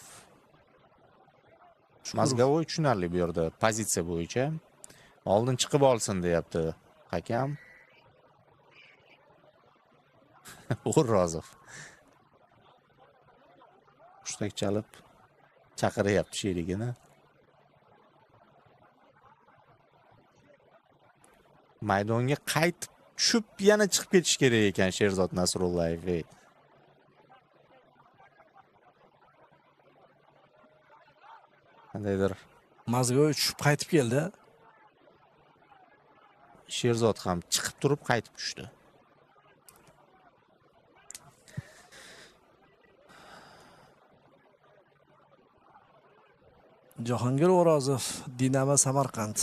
Mazgavoy tushunarli bu yerda pozitsiya bo'yicha. Oldin chiqib olsin deyapti hakam. O'rozov. Hushtak chalib chaqiryapti sherigini. Maydonga qaytib tushib yana chiqib ketish kerak ekan Sherzod Nasrullayev. Qandaydir Mazgoy tushib qaytib keldi. Sherzod ham chiqib turib qaytib tushdi. Jahongir O'rozov, Dinamo Samarqand.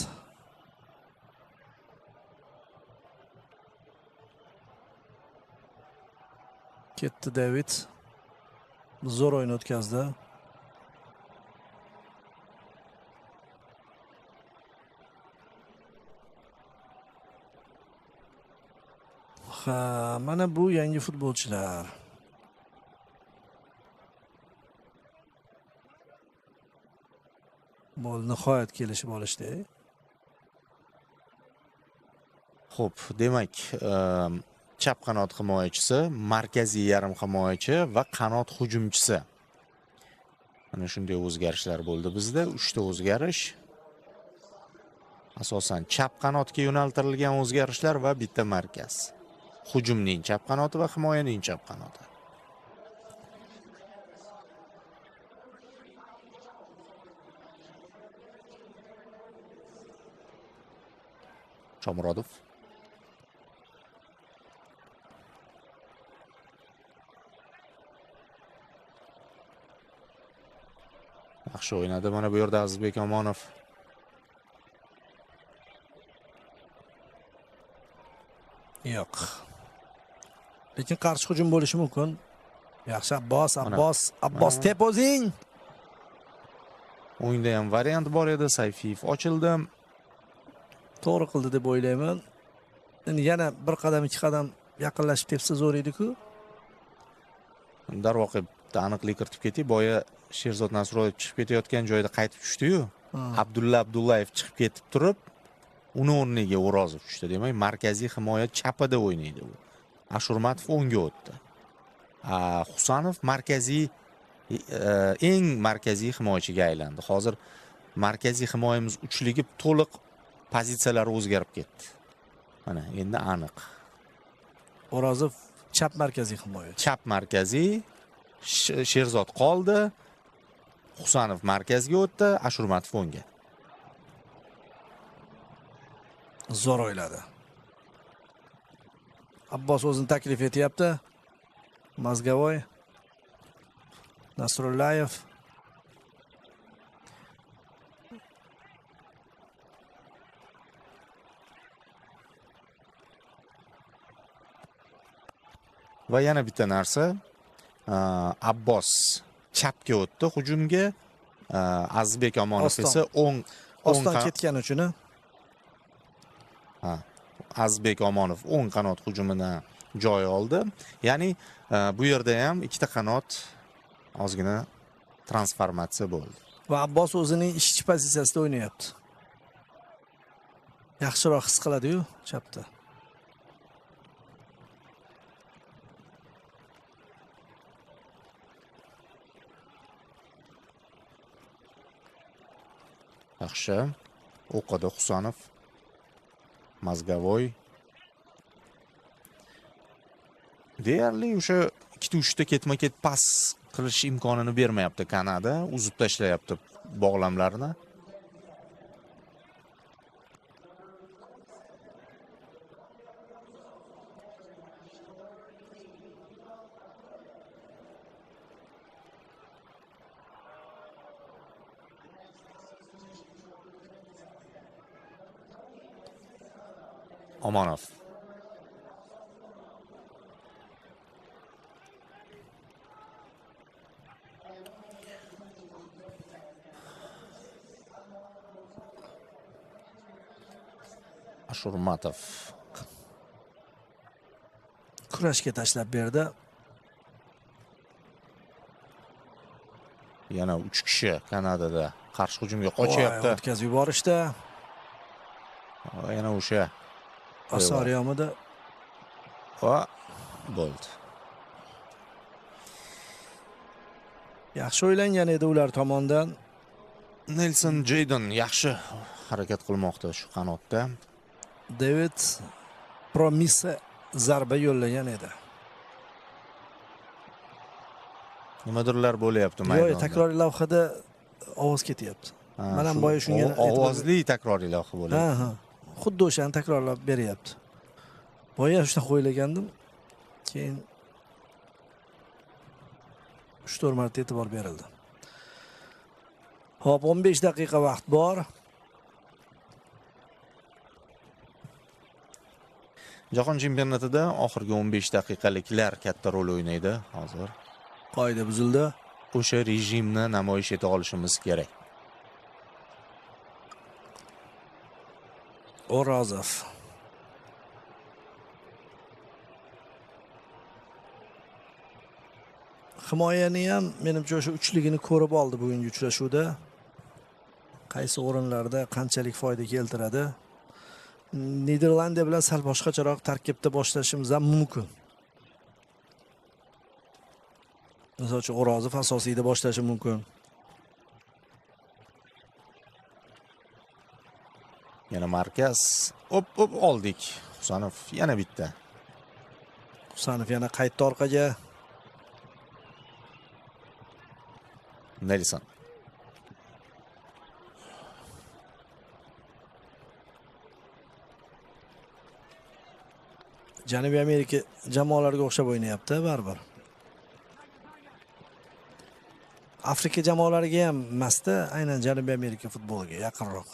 Ketdi David. Zo'r o'yin o'tkazdi. Ha, mana bu yangi futbolchilar. Bo'ldi, nihoyat kelishib olishdi. Xo'p, demak, chap qanot himoyachisi, markaziy yarim himoyachi va qanot hujumchisi. Mana shunday o'zgarishlar bo'ldi bizda. 3 ta o'zgarish. Asosan chap qanotga yo'naltirilgan o'zgarishlar va bitta markaz. Hujumning chap qanoti va himoyaning chap qanoti. Shomurodov. Yaxshi o'ynadi. Mana bu yerda Azizbek Omonov. Yo'q. Lekin qarshi hujum bo'lishi mumkin. Yaxshi Abbos tepozing. O'yinda ham variant bor edi. Sayfiyev ochildi. To'g'ri qildi deb o'ylayman. Endi yana bir qadam, ikki qadam yaqinlashib tepsa zo'r edi-ku. Darvoqe aniqlik kiritib ketdi. Boya Sherzod Nasrullayev chiqib ketayotgan joyda qaytib tushdi-yu. Abdulla Abdullayev chiqib ketib turib, uni o'rniga O'rozov tushdi. Demak, markaziy himoya chapida o'ynaydi u. Ashurmatov o'ngga o'tdi. Husanov markaziy eng markaziy himoyachiga aylandi. Hozir markaziy himoyamiz uchligib to'liq pozitsiyalari o'zgarib ketdi. Mana endi aniq. O'rozov chap markaziy himoyachi. Chap markaziy Sherzod qoldi. Husanov markazga o'tdi, Ashurmatov o'ngga. Zo'r o'yladi. Abbos o'zini taklif etyapti. Mazgavoy, Nasrullayev. Va yana bitta narsa, Abbos chapga o'tdi hujumga, Azizbek Omonov esa Oston ketgani uchun. Azizbek Omonov o'ng qanot hujumidan joy oldi. Ya'ni bu yerda ham ikkita qanot ozgina transformatsiya bo'ldi. Va Abbos o'zining ishchi pozitsiyasida o'ynayapti. Yaxshiroq his qiladi-yu chapda. Yaxshi. O'qidi Husanov. Mazgavoy. Deyarli o'sha 2-3 ta ketma-ket pas qilish imkonini bermayapti Kanada, uzib tashlayapti bog'lamlarni. Omonov. Ashurmatov. Kurashga tashlab berdi. Yana 3 kishi Kanadada qarshi hujumga qochyapti. O'tkazib yuborishdi. Yana o'sha Osoryomida va bo'ldi. yaxshi o'ylangan edi ular tomonidan. Nelson Jayden yaxshi harakat qilmoqda shu qanotda. David Promise zarba yo'llagan edi. Nimadirlar bo'lyapti maydonda. Yo'q, takroriy lavhada ovoz ketyapti. Mana ham boya shunga ovozli takroriy lavha bo'lyapti. Ha. Xuddi o'shani takrorlab beryapti. Boya shunaqa o'ylagandim. Keyin 3-4 marta e'tibor berildi. Hop, 15 daqiqa vaqt bor. Jahon chempionatida oxirgi 15 daqiqaliklar katta rol o'ynaydi hozir. Qoida buzildi. O'sha rejimni namoyish eta olishimiz kerak. O'rozov. Himoyani ham menimcha o'sha uchligini ko'rib oldi bugungi uchrashuvda. Qaysi o'rinlarda qanchalik foyda keltiradi. Niderlandiya bilan sal boshqacharoq tarkibda boshlashimiz ham mumkin. Misol uchun O'rozov asosiyda boshlashi mumkin. Yana markaz. Hop oldik. Husanov yana bitta. Husanov yana qaytdi orqaga. Nelson. Janubiy Amerika jamoalariga o'xshab o'ynayapti baribir. Afrika jamoalariga ham emasda, aynan Janubiy Amerika futboliga yaqinroq.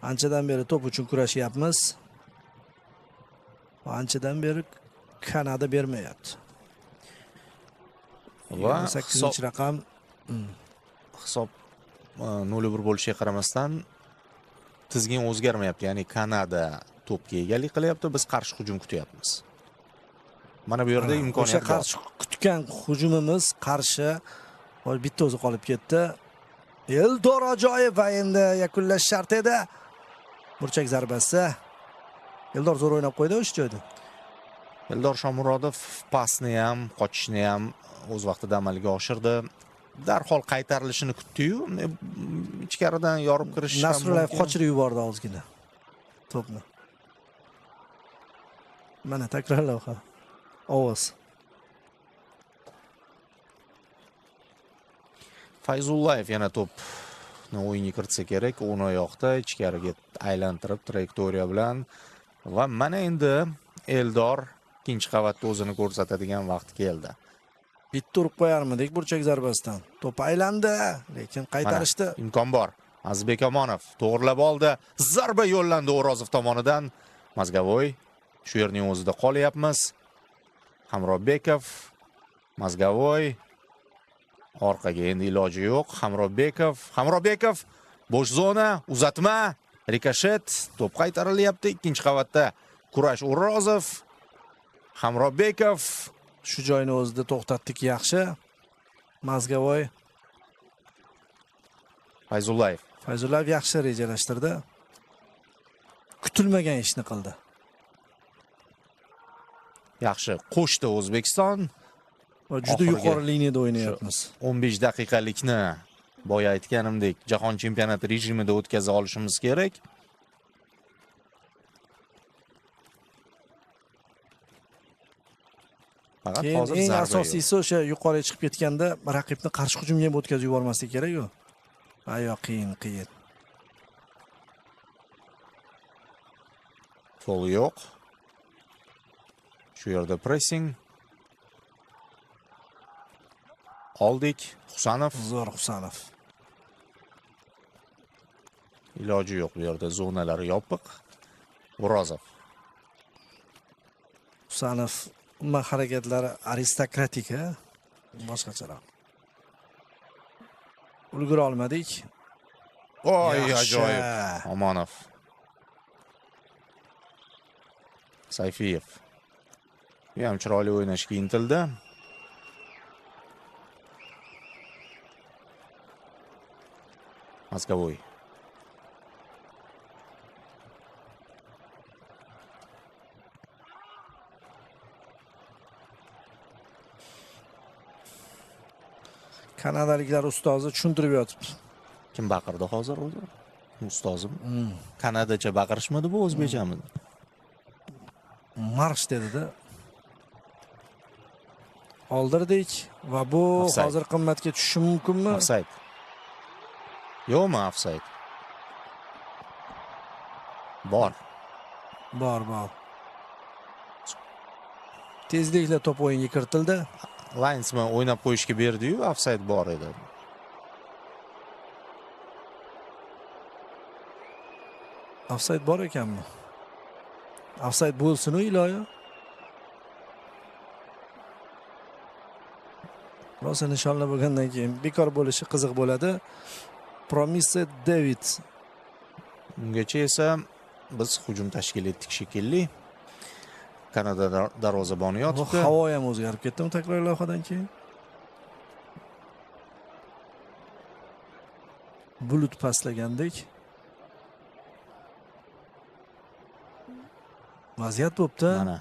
Anchadan beri to'p uchun kurashyapmiz. Va anchadan beri Kanada bermayapti. Va 8-raqam hisob 0-1 bo'lishiga qaramasdan tizgin o'zgarmayapti. Ya'ni Kanada to'pga egalik qilyapti, biz qarshi hujum kutyapmiz. Mana bu yerda imkoniyat qarshi kutgan hujumimiz qarshi bitta o'zi qolib ketdi. Eldor ajoyib va endi yakunlash shart edi. Burchak zarbasi. Eldor zo'r o'ynab qo'ydi o'sha joyda. Eldor Shomurodov pasni ham, qochishni ham o'z vaqtida amalga oshirdi. Darhol qaytarilishini kutdi-yu, ichkaridan yorib kirish ham Nasrullayev mumkin. qochirib yubordi ozgina to'pni. Mana takrorlavha. Ovoz. Fayzullayev yana to'pni o'yinga kiritsa kerak, o'ng oyoqda ichkariga aylantirib trayektoriya bilan va mana endi Eldor ikkinchi qavatda o'zini ko'rsatadigan vaqt keldi. Bitta urib qo'yarmidik burchak zarbasidan. To'p aylandi, lekin qaytarishdi. Mana, imkon bor. Azizbek Omonov to'g'rilab oldi. Zarba yo'llandi O'rozov tomonidan. Mazgavoy shu yerning o'zida qolyapmiz. Hamrobekov, Mazgavoy orqaga endi iloji yo'q. Hamrobekov bo'sh zona, uzatma, rikoshet, to'p qaytarilyapti ikkinchi qavatda. Kurash O'rozov, Hamrobekov Shu joyni o'zida to'xtatdik yaxshi. Mazgavoy, Fayzullayev yaxshi rejalashtirdi. Kutilmagan ishni qildi. yaxshi qo'shdi O'zbekiston. Va juda Oxirgi yuqori liniyada o'ynayapmiz. 15 daqiqalikni boya aytganimdek jahon chempionati rejimida o'tkaza olishimiz kerak. Faqat Keyin hozir eng zarba yo'q. asosiysi o'sha yuqoriga chiqib ketganda raqibni qarshi hujumga ham o'tkazib yubormaslik kerak-ku. Ayo qiyin. Foul yo'q. Shu yerda pressing. Oldik. Husanov. Zo'r Husanov. Iloji yo'q bu yerda zonalar yopiq. O'rozov. Husanov umuman harakatlari aristokratik, ha? Boshqacharoq. Ulgura olmadik. Oy, Yaxshi. ajoyib. Omonov. Sayfiyev. Bu ham chiroyli o'ynashga intildi. Mazgavoy. Kanadaliklar ustozi tushuntirib yotibdi. Kim baqirdi hozir o'zi? Ustozim. Kanadacha baqirishmadi bu o'zbekchami? Marsh dedi-da. Oldirdik va bu Offside. hozir qimmatga tushishi mumkinmi? Offside. Yo'qmi offside? Bor. Bor. Tezlikla to'p o'yinga kiritildi. Linesman o'ynab qo'yishga berdi-yu, offside bor edi. Offside bor ekanmi? Offside bo'lsin-u iloyo. Rosa nishonlar bo'lgandan keyin bekor bo'lishi qiziq bo'ladi. Promise David. Ungacha esa biz hujum tashkil etdik shekilli. Kanada darvozaboni Bu yotibdi. havo ham o'zgarib ketdimi takror lavhadan keyin? Bulut pastlagandek. Vaziyat bo'pti. Mana.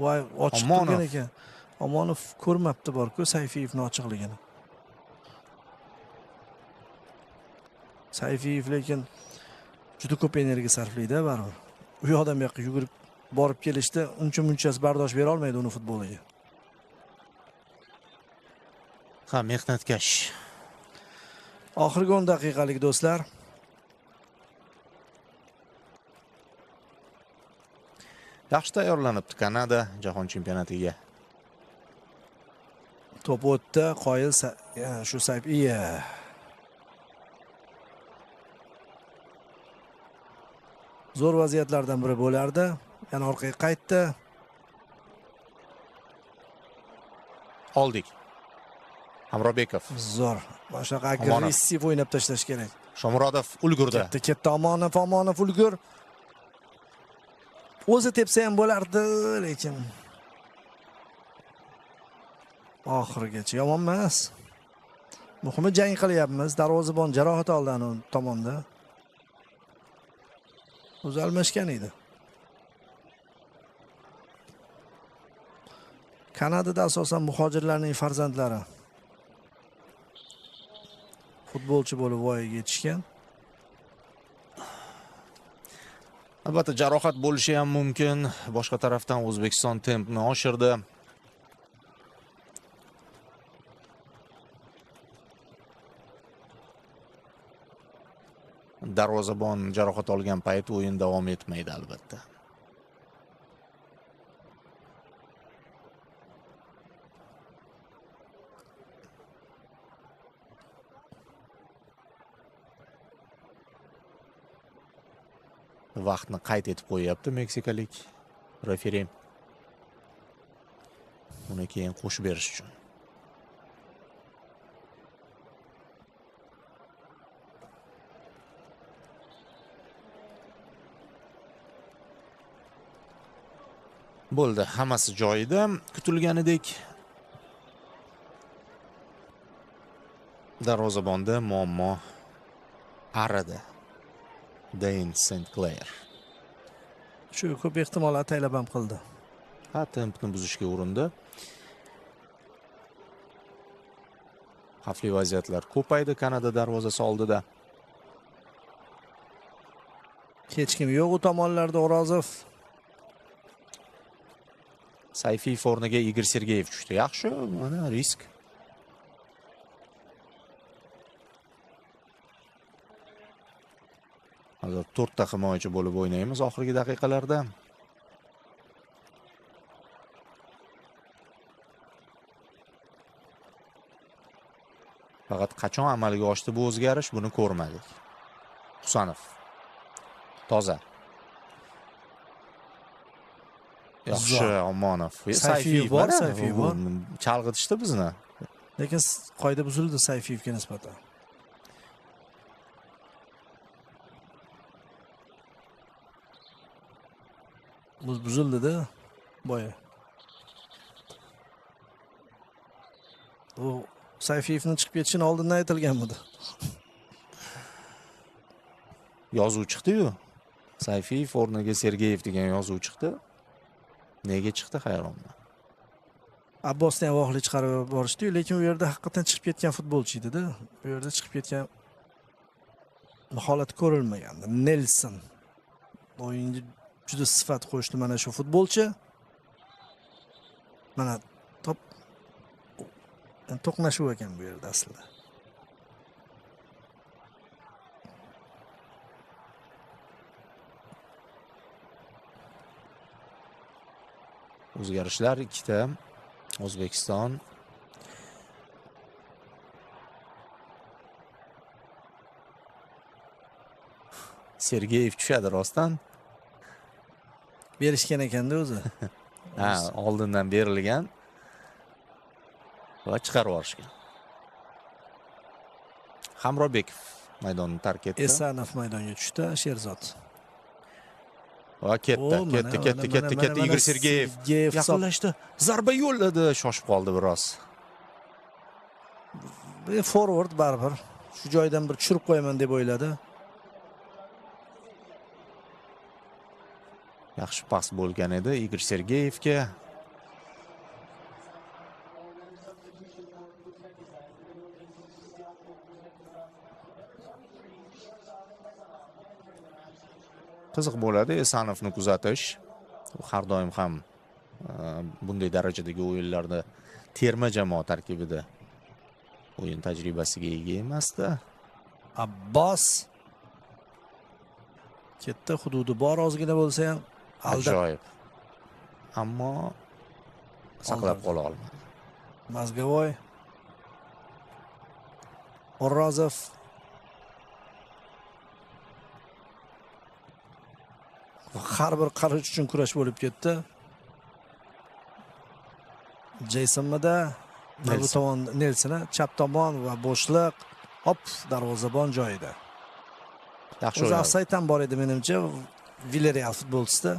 Voy, ochiq Omonov. turgan ekan. Omonov ko'rmabdi bor-ku Sayfiyevning ochiqligini. Sayfiyev lekin juda ko'p energiya sarflaydi baribir. U yoqdan bu yoqqa yugurib borib kelishda uncha-munchasi bardosh bera olmaydi uni futboliga. Ha, mehnatkash. Oxirgi 10 daqiqalik do'stlar. Yaxshi tayyorlanibdi Kanada jahon chempionatiga. To'p o'tdi, qoyil shu Sayfiyev. Zo'r vaziyatlardan biri bo'lardi. Yana orqaga qaytdi. Oldik. Hamrobekov. Zo'r. Boshqa agressiv o'ynab tashlash kerak. Shomurodov ulgurdi. Katta Omonov ulgur. O'zi tepsa ham bo'lardi, lekin Oxirigacha yomon emas. Muhimi jang qilyapmiz. Darvozabon jarohat oldi anu tomonda. O'zi almashgan edi. Kanadada asosan muhojirlarning farzandlari futbolchi bo'lib voyaga yetishgan. Albatta jarohat bo'lishi ham mumkin. Boshqa tarafdan O'zbekiston tempni oshirdi. Darvozabon jarohat olgan payt o'yin davom etmaydi albatta. Vaqtni qayd etib qo'yapti meksikalik referi. Uni keyin qo'shib berish uchun. Bo'ldi, hammasi joyida. Kutilganidek darvozabonda muammo aridi. Dane St. Clair. Shu ko'p ehtimol ataylab ham qildi. Ha, tempni buzishga urindi. Xavfli vaziyatlar ko'paydi Kanada darvozasi oldida. Hech kim yo'q u tomonlarda. O'rozov Sayfiyev o'rniga Igor Sergeyev tushdi. Yaxshi, mana risk. Hozir 4 ta himoyachi bo'lib o'ynaymiz oxirgi daqiqalarda. Faqat qachon amalga oshdi bu o'zgarish, buni ko'rmadik. Husanov. Toza. Yaxshi, Omonov. Sayfiyev bor, Sayfiyev bor. Chalg'itishdi bizni. Lekin qoida buzildi Sayfiyevga nisbatan. Buzildi-da boya. Bu Sayfiyevning chiqib ketishini oldindan aytilganmidi? Yozuv chiqdi-yu. Sayfiyev o'rniga Sergeyev degan yozuv chiqdi. Nega chiqdi hayronman. Abbosni ham voqli chiqarib borishdi-yu, lekin u yerda haqiqatan chiqib ketgan futbolchi edi-da. Bu yerda chiqib ketgan holat ko'rilmagandi. Nelson o'yinga juda sifat qo'shdi mana shu futbolchi. Mana to'qnashuv ekan bu yerda aslida. O'zgarishlar ikkita. O'zbekiston Sergeyev tushadi rostdan. Berishgan ekanda o'zi. Ha, oldindan berilgan va chiqarib yuborishgan. Hamrobekov maydonni tark etdi. Esanov maydonga tushdi, Sherzod. Va ketdi. Igor Sergeyev yaqinlashdi. Zarba yo'lladi, shoshib qoldi biroz. Forward baribir shu joydan bir tushirib qo'yaman deb o'yladi. Yaxshi pas bo'lgan edi Igor Sergeyevga. Qiziq bo'ladi Esanovni kuzatish. Har doim ham bunday darajadagi o'yinlarda terma jamoa tarkibida o'yin tajribasiga ega emasdi. Abbos katta hududi bor, ozgina bo'lsa ham ajoyib. Ammo saqlab qola olmadi. Mazgavoy, O'rozov, har bir qarish uchun kurash bo'lib ketdi. Jeysonmada bu tomon Nelson, chap tomon va bo'shliq. Hop, darvozabon joyida. Yaxshi o'zi o'ynadi. ofsayd ham bor edi menimcha. Villarreal futbolchisida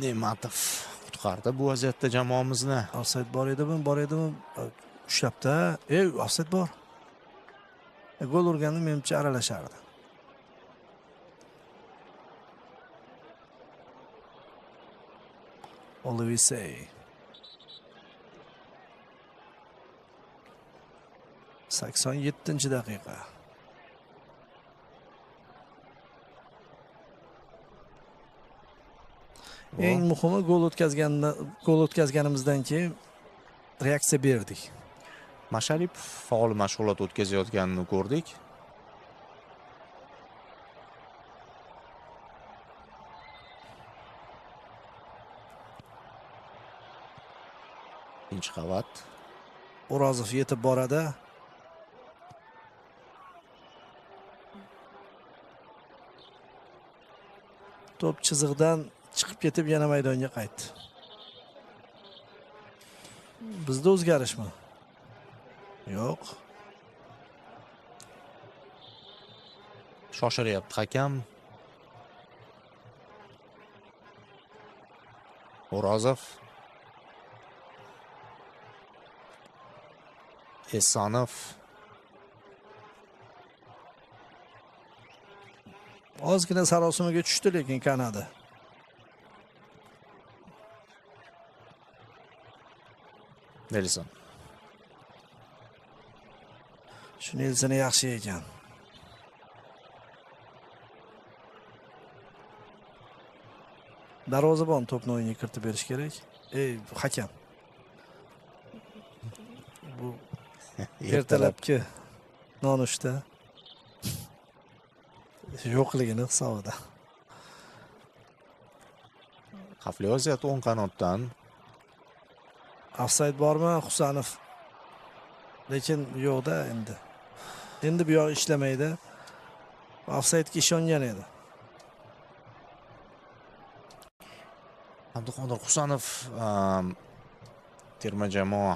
Ne'matov qutqardi bu vaziyatda jamoamizni. ofsayd bor edimi? Ushlabdi. Ofsayd bor. Gol urganda menimcha aralashardi. Olivsey. 87-daqiqa. Eng muhimi gol o'tkazganimizdan keyin reaksiya berdik. Masharipov faol mashg'ulot o'tkazayotganini ko'rdik. Ikkinchi qavat. O'rozov yetib boradi. To'p chiziqdan chiqib ketib yana maydonga qaytdi. Bizda o'zgarishmi? Yo'q. Shoshiryapti hakam. O'rozov. Esonov. Ozgina sarosimaga tushdi lekin Kanada. Nelson. Shu Nelson yaxshi ekan. Darvozabon to'pni o'yinga kiritib berish kerak. Hakam. Bu ertalabki nonushta yo'qligini hisobida. Xavfli vaziyat o'ng qanotdan. Ofsayd bormi Husanov? Lekin yo'qda endi. Endi bu yoq ishlamaydi. Ofsaydga ishongan edi. Abduqodir Husanov terma jamoa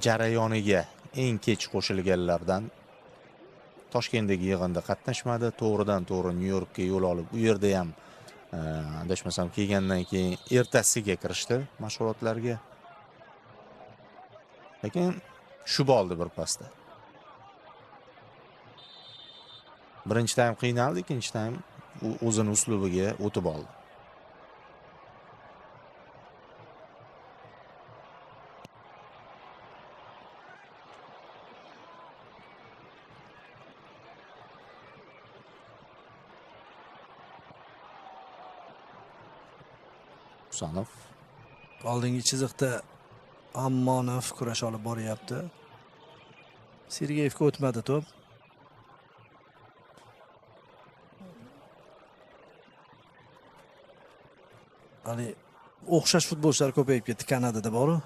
jarayoniga eng kech qo'shilganlardan. Toshkentdagi yig'inda qatnashmadi, to'g'ridan to'g'ri Nyu-Yorkka yo'l olib, u yerda ham adashmasam kelgandan keyin ertasiga kirishdi mashg'ulotlarga. Lekin tushib oldi bir pasda. Birinchi taym qiynaldi, ikkinchi taym o'zini uslubiga o'tib oldi. Husanov. Oldingi chiziqda Ammonov kurash olib boryapti. Sergeyevga o'tmadi to'p. Ali o'xshash futbolchilar ko'payib ketdi Kanadada boru.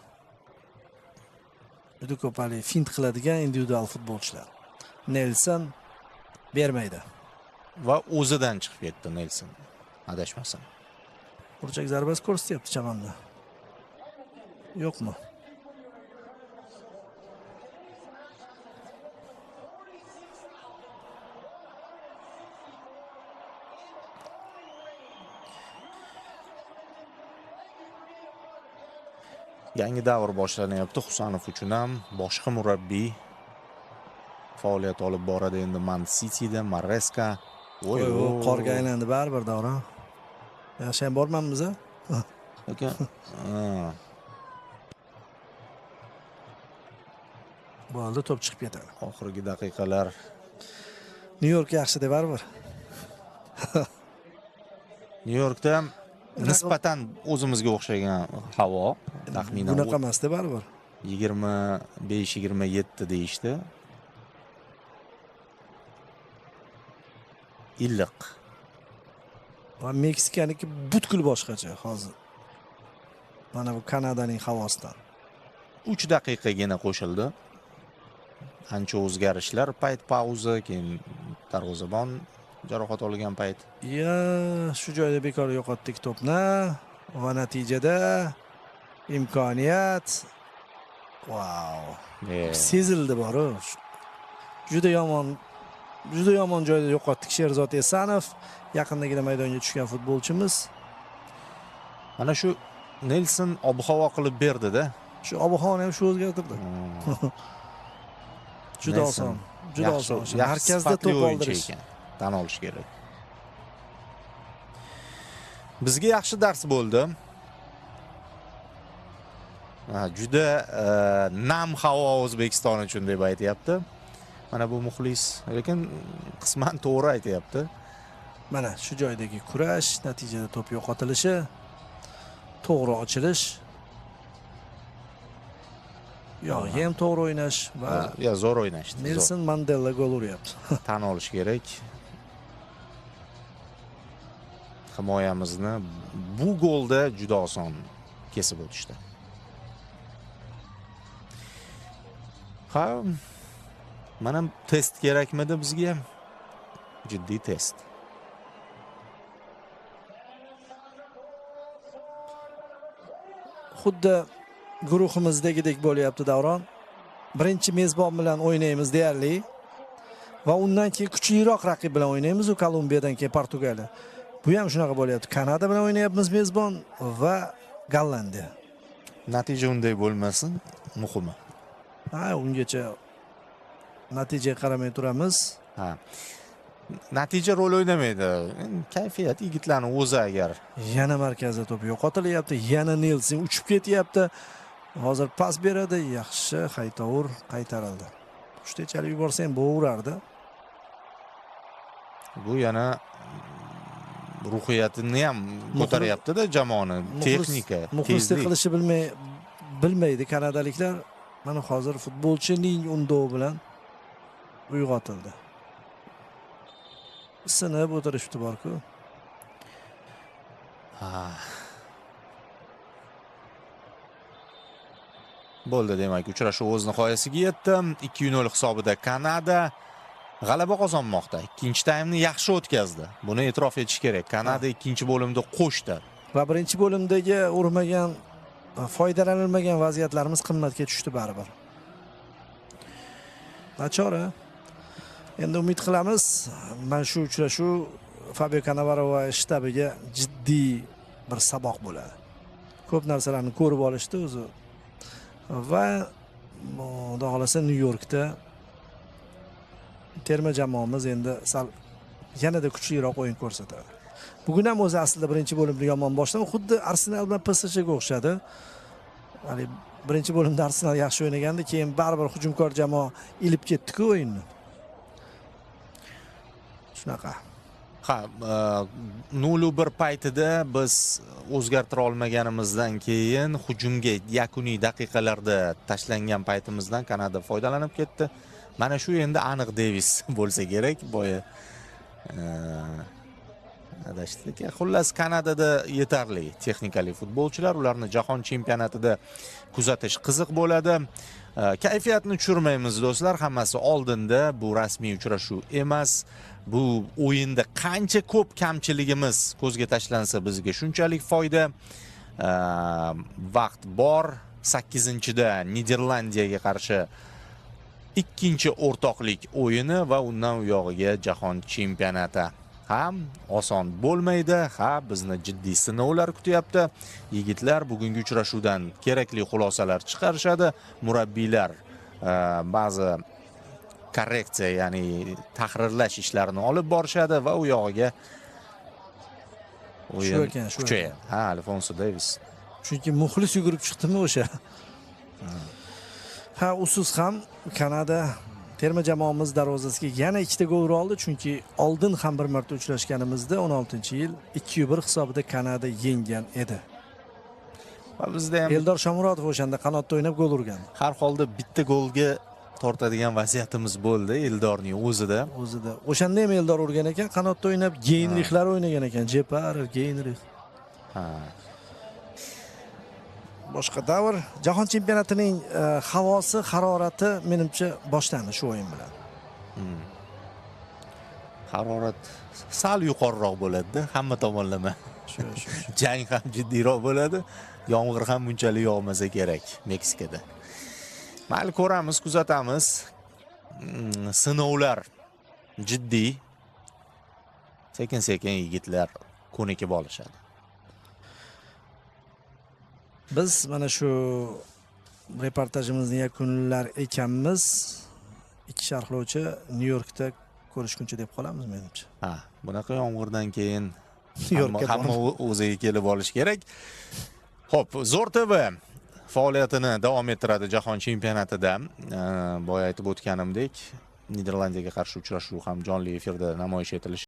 Juda ko'p ali fint qiladigan individual futbolchilar. Nelson bermaydi. Va o'zidan chiqib ketdi Nelson. Adashmasam. Burchak zarbasi ko'rsatyapti chamamda. Yo'qmi? Yangi davr boshlanyapti Husanov uchun ham. Boshqa murabbiy faoliyat olib boradi endi Man Cityda. Maresca. Voy, qorga aylandi baribir davron. Yaxshi ham bormanmiz a? Lekin bo'ldi, to'p chiqib ketadi. oxirgi daqiqalar Nyu-York yaxshi deb baribir. Nyu-Yorkda nisbatan o'zimizga o'xshagan havo, taxminan Bunaqa emas deb baribir. 25-27 deyishdi. Illiq. Va Meksikaniki butkul boshqacha hozir. Mana bu Kanadaning havosidan. 3 daqiqagina qo'shildi. Ancha o'zgarishlar, payt pauza, keyin darvozabon jarohat olgan payt. Shu joyda bekor yo'qotdik to'pni va natijada imkoniyat. Wow. Sezildi boru. Juda yomon joyda yo'qotdik Sherzod Esanov. Yaqindagina maydonga tushgan futbolchimiz. Mana shu Nelson ob-havo qilib berdi-da Shu ob-havoni ham shu o'zgartirdi. Juda oson. Juda oson. Markazda to'p oldirish ekan. Tan olish kerak. Bizga yaxshi dars bo'ldi. Juda nam havo O'zbekiston uchun deb aytayapti. Mana bu muxlis, lekin qisman to'g'ri aytayapti. Mana shu joydagi kurash, natijada to'p yo'qotilishi, to'g'ri ochilish, yog'i ham to'g'ri o'ynash va zo'r o'ynashdi. Nelson Mandela gol uryapti. Tan olish kerak. Himoyamizni bu golda juda oson kesib o'tishdi. Ha, mana test kerakmidi bizga? Jiddiy test. Xuddi guruhimizdagidek bo'lyapti Davron. Birinchi mezbon bilan o'ynaymiz deyarli va undan keyin kuchliroq raqib bilan o'ynaymiz, u Kolumbiyadan keyin Portugaliya. Bu ham shunaqa bo'lyapti. Kanada bilan o'ynayapmiz mezbon va Gollandiya. Natija unday bo'lmasin, muhimi. Ha, ungacha natijaga qaramay turamiz. Ha. Natija rol o'ynamaydi. Kayfiyat yigitlarning o'zi agar. Yana markazda to'p yo'qotilyapti. Yana Nelson uchib ketyapti. Hozir pas beradi. Yaxshi Haytovur qaytarildi. Uchtechalik yuborsa ham bo'g'urardi. Bu yana ruhiyatini ham ko'taryapti-da jamoani, texnika, muxlislik qilishni bilmaydi kanadaliklar. Mana hozir futbolchining undovi bilan uyg'otildi. Sinib o'tirishdi bor-ku. Bo'ldi, demak, uchrashuv o'z nihoyasiga yetdi. 2-0 hisobida Kanada g'alaba qozonmoqda. Ikkinchi taymni yaxshi o'tkazdi. Buni e'tirof etish kerak. Kanada ikkinchi bo'limda qo'shdi. Va birinchi bo'limdagi urmagan, foydalanilmagan vaziyatlarimiz qimmatga tushdi baribir. Nachora. Endi umid qilamiz, mana shu uchrashuv Fabio Cannavaro va shtabiga jiddiy bir saboq bo'ladi. Ko'p narsalarni ko'rib olishdi o'zi. Va xudo xolasa Nyu-Yorkda terma jamoamiz endi sal yanada kuchliroq o'yin ko'rsatadi. Bugun ham o'zi aslida birinchi bo'limni yomon boshladi. Xuddi Arsenal bilan PSJga o'xshadi. Ya'ni birinchi bo'limda Arsenal yaxshi o'ynagandi, keyin baribir hujumkor jamoa ilib ketdi-ku o'yinni. Shunaqa. Ha, 0-1 paytida biz o'zgartira olmaganimizdan keyin hujumga yakuniy daqiqalarda tashlangan paytimizdan Kanada foydalanib ketdi. Mana shu endi aniq Davis bo'lsa kerak, boya adashdik. Xullas, Kanadada yetarli texnikali futbolchilar, ularni jahon chempionatida kuzatish qiziq bo'ladi. Kayfiyatni tushirmaymiz do'stlar, hammasi oldinda. Bu rasmiy uchrashuv emas. Bu o'yinda qancha ko'p kamchiligimiz ko'zga tashlansa bizga shunchalik foyda. Vaqt bor. 8-da Niderlandiyaga qarshi ikkinchi o'rtoqlik o'yini va undan u yog'iga jahon chempionati. Ham oson bo'lmaydi, ha bizni jiddiy sinovlar kutyapti. Yigitlar bugungi uchrashuvdan kerakli xulosalar chiqarishadi. Murabbiylar ba'zi korreksiya, ya'ni tahrirlash ishlarini olib borishadi va u yog'iga o'yin kuchayadi. Ha, Alfonso Davis. Chunki muxlis yugurib chiqdimi o'sha? Ha, usiz ham Kanada terma jamoamiz darvozasiga yana 2ta gol uroldi, chunki oldin ham bir marta uchrashganimizda 16-yil 2-1 hisobida Kanada yenggan edi. Va bizda ham Eldor Shomurodov o'shanda qanotda o'ynab gol urgan. Har holda bitta golga tortadigan vaziyatimiz bo'ldi Eldorning o'zida. O'shanda ham Eldor urgan ekan, qanotda o'ynab Geynrixlar o'ynagan ekan, Jeparov, Geynrix. Ha. Boshqa davr. Jahon chempionatining havosi, harorati menimcha boshlandi shu o'yin bilan. Harorat sal yuqoriroq bo'ladi-da, hamma tomonlama. Shu. Jang ham jiddiyroq bo'ladi. Yomg'ir ham bunchalik yog'masa kerak Meksikada. Mayli, ko'ramiz, kuzatamiz. Sinovlar jiddiy. Sekin-sekin yigitlar ko'nikib olishadi. Biz mana shu reportajimizni yakunlar ekanmiz. Ikki sharhlovchi Nyu-Yorkda ko'rishguncha deb qolamiz menimcha. Ha, bunaqa yomg'irdan keyin Nyu-Yorkka hamma o'ziga kelib olish kerak. Xo'p, Zo'r TV faoliyatini davom ettiradi jahon chempionatida. Boya aytib o'tganimdek, Niderlandiyaga qarshi uchrashuv ham jonli efirda namoyish etilishi